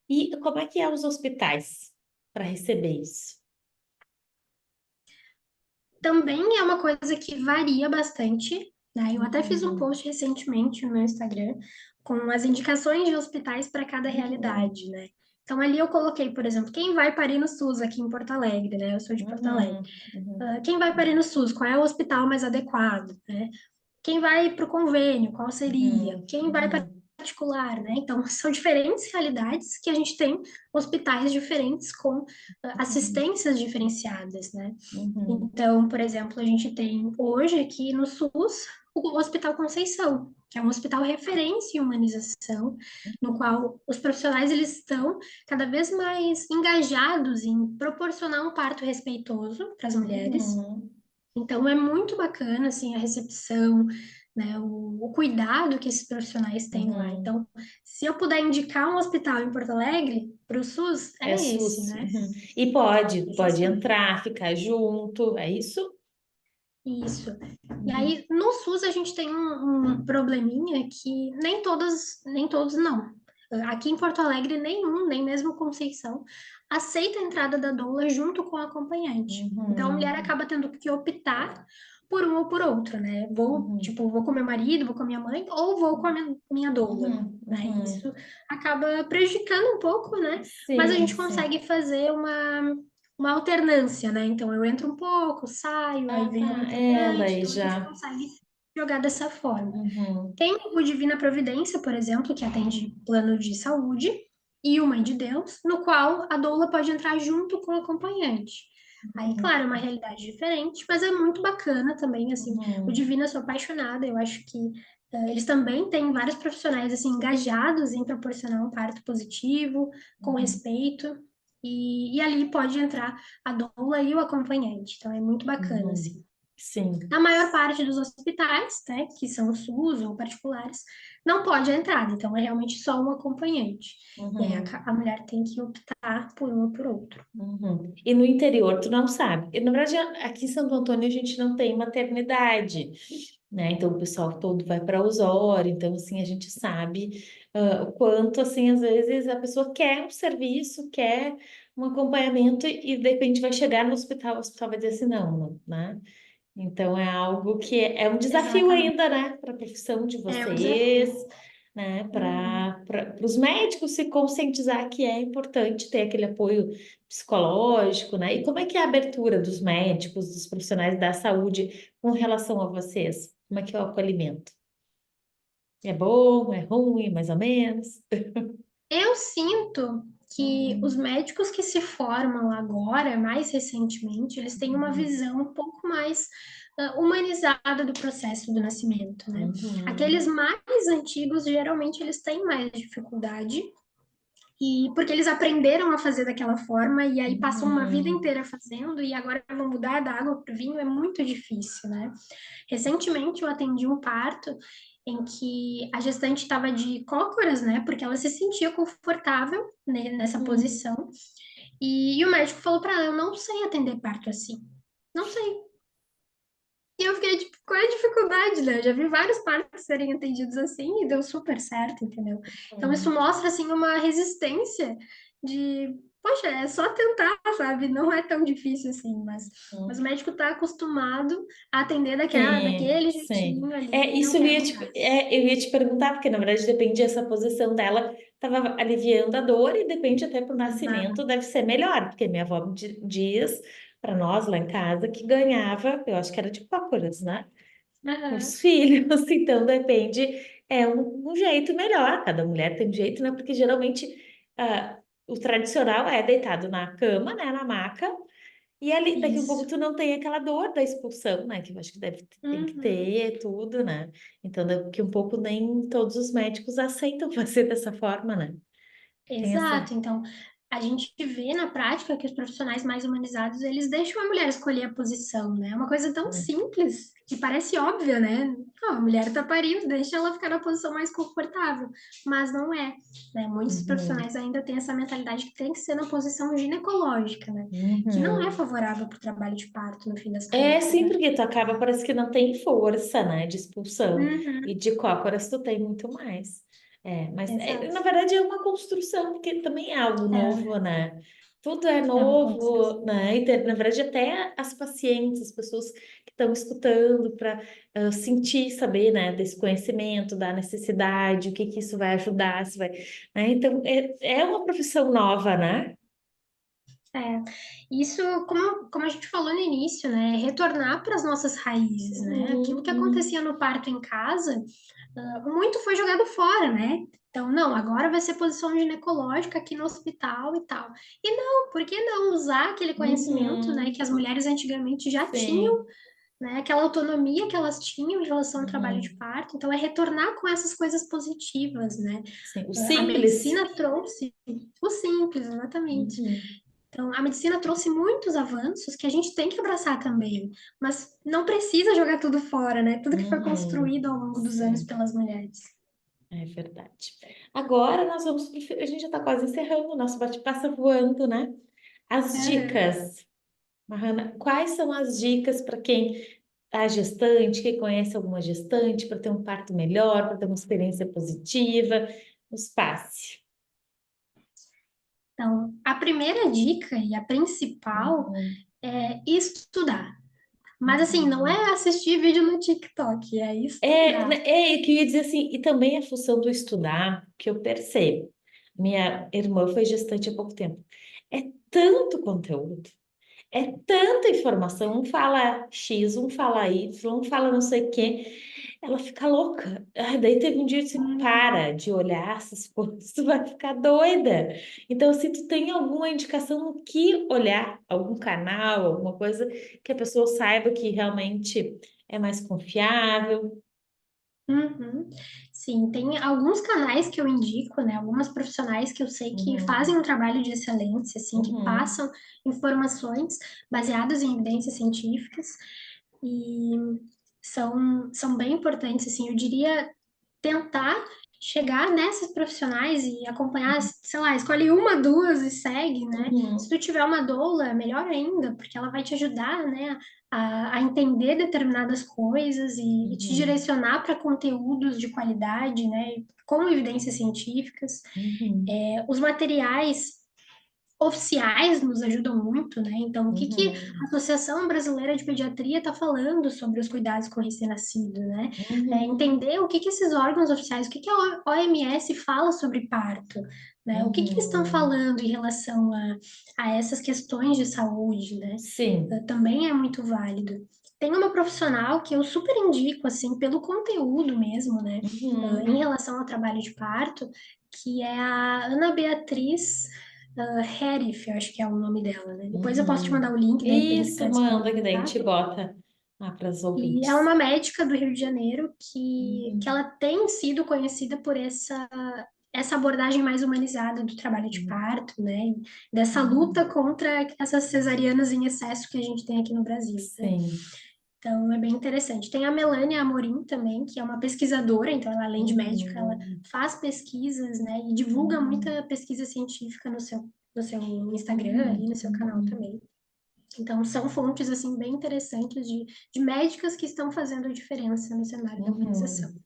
E como é que é os hospitais para receber isso? Também é uma coisa que varia bastante, né? Eu até fiz um Uhum. post recentemente no meu Instagram com as indicações de hospitais para cada Uhum. realidade, né? Então ali eu coloquei, por exemplo, quem vai parir no SUS aqui em Porto Alegre, né? Eu sou de Porto Alegre. Uhum. Uhum. Quem vai parir no SUS? Qual é o hospital mais adequado, né? Quem vai para o convênio? Qual seria? Uhum. Quem vai para Uhum. particular, né? Então, são diferentes realidades que a gente tem hospitais diferentes com Uhum. assistências diferenciadas, né? Uhum. Então, por exemplo, a gente tem hoje aqui no SUS o Hospital Conceição, que é um hospital referência em humanização, no qual os profissionais eles estão cada vez mais engajados em proporcionar um parto respeitoso para as mulheres. Uhum. Então, é muito bacana assim a recepção, né, o cuidado que esses profissionais têm lá. Uhum. Então, se eu puder indicar um hospital em Porto Alegre para o SUS, É é esse, SUS. né? Uhum. E pode Justamente. entrar, ficar junto, é isso? Isso. E Uhum. aí, no SUS, a gente tem um probleminha que nem todos não. Aqui em Porto Alegre, nenhum, nem mesmo Conceição, aceita a entrada da doula junto com o acompanhante. Então, a mulher Uhum. acaba tendo que optar por um ou por outro, né? Vou, Uhum. tipo, vou com meu marido, vou com a minha mãe, ou vou com a minha doula, Uhum. né? Uhum. Isso acaba prejudicando um pouco, né? Mas a Sim, gente sim. consegue fazer uma alternância, né? Então eu entro um pouco, saio, aí Ah, vem o tá. É, acompanhante, daí então a gente já. consegue jogar dessa forma. Uhum. Tem o Divina Providência, por exemplo, que atende plano de saúde, e o Mãe de Deus, no qual a doula pode entrar junto com o acompanhante. Aí, claro, é uma realidade diferente, mas é muito bacana também, assim. O Uhum. Divina, eu sou apaixonada, eu acho que eles também têm vários profissionais, assim, engajados em proporcionar um parto positivo, com Uhum. respeito, e ali pode entrar a doula e o acompanhante. Então, é muito bacana, Uhum. assim. Sim. A maior parte dos hospitais, né, que são SUS ou particulares, não pode entrar, então é realmente só um acompanhante. E aí Uhum. a mulher tem que optar por um ou por outro. Uhum. E no interior, tu não sabe. E, na verdade, aqui em Santo Antônio a gente não tem maternidade, né? Então o pessoal todo vai para Osório. Então, assim, a gente sabe o quanto, assim, às vezes a pessoa quer um serviço, quer um acompanhamento e de repente vai chegar no hospital, o hospital vai dizer assim, não, não, né? Então é algo que é um desafio Exatamente. ainda, né, para a profissão de É um vocês, desafio. né, Uhum. para os médicos se conscientizar que é importante ter aquele apoio psicológico, né? E como é que é a abertura dos médicos, dos profissionais da saúde com relação a vocês? Como é que é o acolhimento? É bom, é ruim, mais ou menos? Eu sinto que os Uhum, médicos que se formam agora, mais recentemente, eles têm uma uhum, visão um pouco mais humanizada do processo do nascimento, né? Aqueles uhum, mais antigos, geralmente, eles têm mais dificuldade e porque eles aprenderam a fazer daquela forma e aí passam uma vida Uhum. inteira fazendo e agora vão mudar da água para o vinho, é muito difícil, né? Recentemente eu atendi um parto em que a gestante estava de cócoras, né? Porque ela se sentia confortável, né, nessa Uhum. posição. E o médico falou para ela: eu não sei atender parto assim. Não sei. E eu fiquei tipo, qual é a dificuldade, né? Eu já vi vários partos serem atendidos assim e deu super certo, entendeu? Então isso Uhum. mostra assim uma resistência de, poxa, é só tentar, sabe? Não é tão difícil assim, mas o médico tá acostumado a atender Sim, daquele sim. jeitinho ali É, e não isso quer mudar. eu ia te perguntar, porque na verdade depende dessa posição dela, estava aliviando a dor e depende até para o Exato. nascimento, deve ser melhor, porque minha avó diz para nós lá em casa que ganhava, eu acho que era de cócoras, né? Aham. Os filhos, então depende, é um jeito melhor, cada mulher tem um jeito, né? Porque geralmente o tradicional é deitado na cama, né? Na maca, e ali, daqui a um pouco Isso. tu não tem aquela dor da expulsão, né? Que eu acho que tem que Uhum. ter tudo, né? Então, daqui a um pouco nem todos os médicos aceitam fazer dessa forma, né? Tem essa. Exato. Então, a gente vê na prática que os profissionais mais humanizados, eles deixam a mulher escolher a posição, né? É uma coisa tão simples que parece óbvia, né? Não, a mulher tá parindo, deixa ela ficar na posição mais confortável. Mas não é, né? Muitos Uhum, profissionais ainda têm essa mentalidade que tem que ser na posição ginecológica, né? Que não é uhum. favorável para o trabalho de parto, no fim das É, contas, sim, né? porque tu acaba, parece que não tem força, né, de expulsão. E Uhum, de cócoras tu tem muito mais. É, mas na exato. verdade é uma construção, porque também é algo novo, É, né? Tudo é é uma novo, construção. né? E na verdade até as pacientes, as pessoas que estão escutando para sentir, saber, né, desse conhecimento, da necessidade, o que que isso vai ajudar, se vai, né? Então é uma profissão nova, né? É, isso, como a gente falou no início, né, é retornar para as nossas raízes, né? Aquilo Uhum, que uhum, acontecia no parto em casa, muito foi jogado fora, né? Então, não, agora vai ser posição ginecológica aqui no hospital e tal. E não, por que não usar aquele conhecimento, né, uhum. que as mulheres antigamente já tinham, Sim. né, aquela autonomia que elas tinham em relação ao trabalho de Uhum. parto? Então, é retornar com essas coisas positivas, né? Sim, o A simples. medicina trouxe o simples, exatamente. Uhum. Então, a medicina trouxe muitos avanços que a gente tem que abraçar também, mas não precisa jogar tudo fora, né? Tudo que foi Uhum. construído ao longo dos anos Sim, pelas mulheres. é verdade. Agora nós vamos a gente já está quase encerrando, o nosso bate-papo voando, né? As Aham. dicas. Mahana, quais são as dicas para quem é gestante, quem conhece alguma gestante, para ter um parto melhor, para ter uma experiência positiva? Nos passe. Então, a primeira dica e a principal Uhum. é estudar. Mas assim, não Uhum. é assistir vídeo no TikTok, é estudar. Eu queria dizer assim, e também a função do estudar, que eu percebo. Minha irmã foi gestante há pouco tempo. É tanto conteúdo, é tanta informação. Um fala X, um fala Y, um fala não sei o quê. Ela fica louca. Daí teve um dia que você Uhum. para de olhar essas coisas, tu vai ficar doida. Então, se tu tem alguma indicação no que olhar, algum canal, alguma coisa que a pessoa saiba que realmente é mais confiável. Uhum. Sim, tem alguns canais que eu indico, né? Algumas profissionais que eu sei que fazem Uhum, um trabalho de excelência, assim, que uhum, passam informações baseadas em evidências científicas e são bem importantes, assim. Eu diria tentar chegar nessas profissionais e acompanhar, sei lá, escolhe uma, duas e segue, né? Se uhum, tu tiver uma doula, melhor ainda, porque ela vai te ajudar, né, a entender determinadas coisas e te uhum, direcionar para conteúdos de qualidade, né, com evidências científicas. uhum, Os materiais oficiais nos ajudam muito, né? Então, o que que a uhum, Associação Brasileira de Pediatria está falando sobre os cuidados com o recém-nascido, né? uhum, Entender o que que esses órgãos oficiais, o que que a OMS fala sobre parto, né? O que que eles estão uhum. falando em relação a essas questões de saúde, né? Sim. Também é muito válido. Tem uma profissional que eu super indico, assim, pelo conteúdo mesmo, né? Em Uhum, relação ao trabalho de parto, que é a Ana Beatriz Herif, eu acho que é o nome dela, né? Depois eu posso te uhum. mandar o link, de repente, Isso, para manda que daí a gente disponibilizar. bota para os E ela é ouvintes. uma médica do Rio de Janeiro que Uhum, ela tem sido conhecida por essa abordagem mais humanizada do trabalho de Uhum. parto, né? Dessa luta Uhum. contra essas cesarianas em excesso que a gente tem aqui no Brasil, né? Sim. Então, é bem interessante. Tem a Melania Amorim também, que é uma pesquisadora, então ela, além de médica, ela Uhum. faz pesquisas, né, e divulga Uhum. muita pesquisa científica no seu Instagram, ali Uhum. no seu canal Uhum. também. Então, são fontes, assim, bem interessantes de médicas que estão fazendo a diferença no cenário da humanização. Uhum.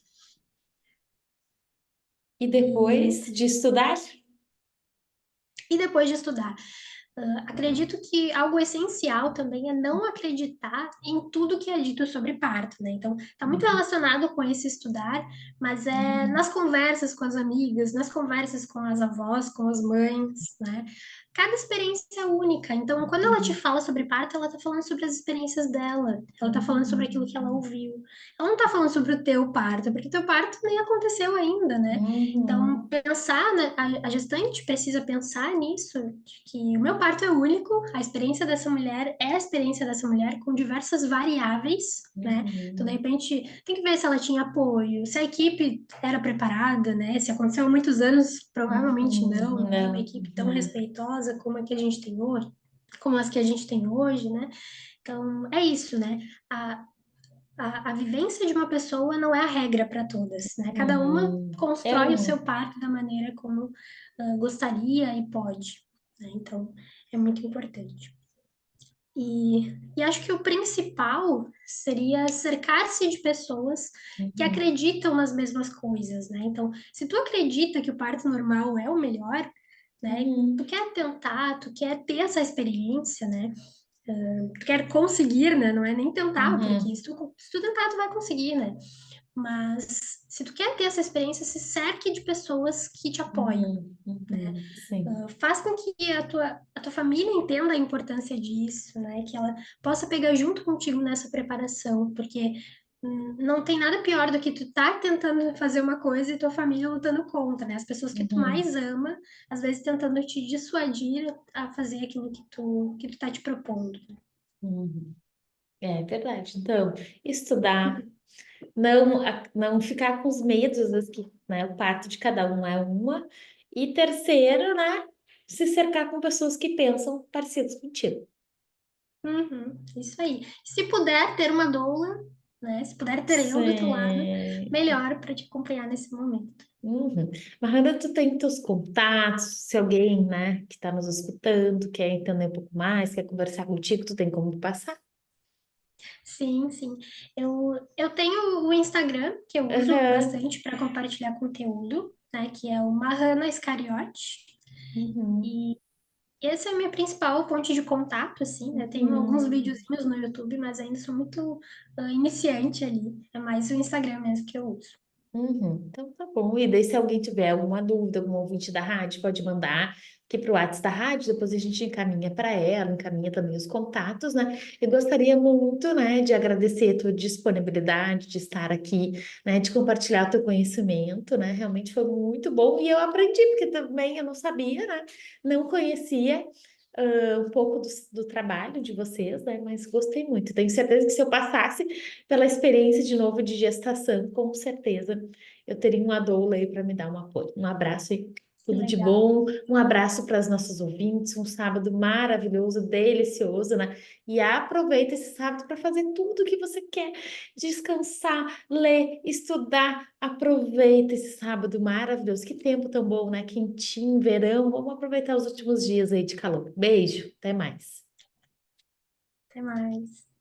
E E, depois de estudar? e depois de estudar, acredito que algo essencial também é não acreditar em tudo que é dito sobre parto, né? Então, está muito Uhum. relacionado com esse estudar, mas é Uhum. nas conversas com as amigas, nas conversas com as avós, com as mães, né? Cada experiência é única. Então, quando ela te Uhum. fala sobre parto, ela está falando sobre as experiências dela. Ela está falando sobre aquilo que ela Uhum. ouviu. Ela não está falando sobre o teu parto, porque teu parto nem aconteceu ainda, né? Então, Uhum. pensar, né, a gestante precisa pensar nisso, de que o meu parto é único, a experiência dessa mulher é a experiência dessa mulher com diversas variáveis, né? Então, de Uhum. repente, tem que ver se ela tinha apoio, se a equipe era preparada, né? Se aconteceu há muitos anos, provavelmente Uhum. não era uma Não. equipe tão Uhum. respeitosa como a que a gente tem hoje, como as que a gente tem hoje, né? Então, é isso, né? A, a vivência de uma pessoa não é a regra para todas, né? Cada uma É constrói o seu um. parto da maneira como gostaria e pode, né? Então, é muito importante. E acho que o principal seria cercar-se de pessoas que Uhum. acreditam nas mesmas coisas, né? Então, se tu acredita que o parto normal é o melhor, né? Tu Uhum. quer tentar, tu quer ter essa experiência, né? Tu quer conseguir, né? Não é nem tentar, porque Uhum. se tu tentar, tu vai conseguir, né? Mas se tu quer ter essa experiência, se cerque de pessoas que te apoiam. Uhum. Uhum. Sim. Faz com que a tua família entenda a importância disso, né? Que ela possa pegar junto contigo nessa preparação, porque não tem nada pior do que tu tá tentando fazer uma coisa e tua família lutando contra, né? As pessoas que tu Uhum. mais ama, às vezes tentando te dissuadir a fazer aquilo que tu tá te propondo. Uhum. É verdade. Então, estudar, não ficar com os medos, às vezes, que, né, o parto de cada um é uma. E terceiro, né, se cercar com pessoas que pensam parecidos contigo. Uhum, isso aí. Se puder ter uma doula, né? Se puder ter eu do teu lado, Sim. melhor para te acompanhar nesse momento. Uhum. Maranda, tu tem teus contatos, se alguém, né, que está nos escutando, quer entender um pouco mais, quer conversar contigo, tu tem como passar? Sim, sim. Eu tenho o Instagram, que eu uso Aham. bastante para compartilhar conteúdo, né? Que é o Mahana Iscariote. Uhum. E essa é a minha principal fonte de contato, assim, né? Tenho alguns Uhum. videozinhos no YouTube, mas ainda sou muito iniciante ali. É mais o Instagram mesmo que eu uso. Uhum. Então tá bom. E daí, se alguém tiver alguma dúvida, algum ouvinte da rádio, pode mandar aqui para o WhatsApp da rádio, depois a gente encaminha para ela, encaminha também os contatos, né? Eu gostaria muito, né, de agradecer a tua disponibilidade de estar aqui, né, de compartilhar o teu conhecimento, né? Realmente foi muito bom e eu aprendi, porque também eu não sabia, né? Não conhecia. Um pouco do trabalho de vocês, né? Mas gostei muito. Tenho certeza que se eu passasse pela experiência de novo de gestação, com certeza eu teria uma doula aí para me dar um apoio. Um abraço e Que tudo de legal. bom. Um abraço para os nossos ouvintes. Um sábado maravilhoso, delicioso, né? E aproveita esse sábado para fazer tudo o que você quer. Descansar, ler, estudar. Aproveita esse sábado maravilhoso. Que tempo tão bom, né? Quentinho, verão. Vamos aproveitar os últimos dias aí de calor. Beijo, até mais. Até mais.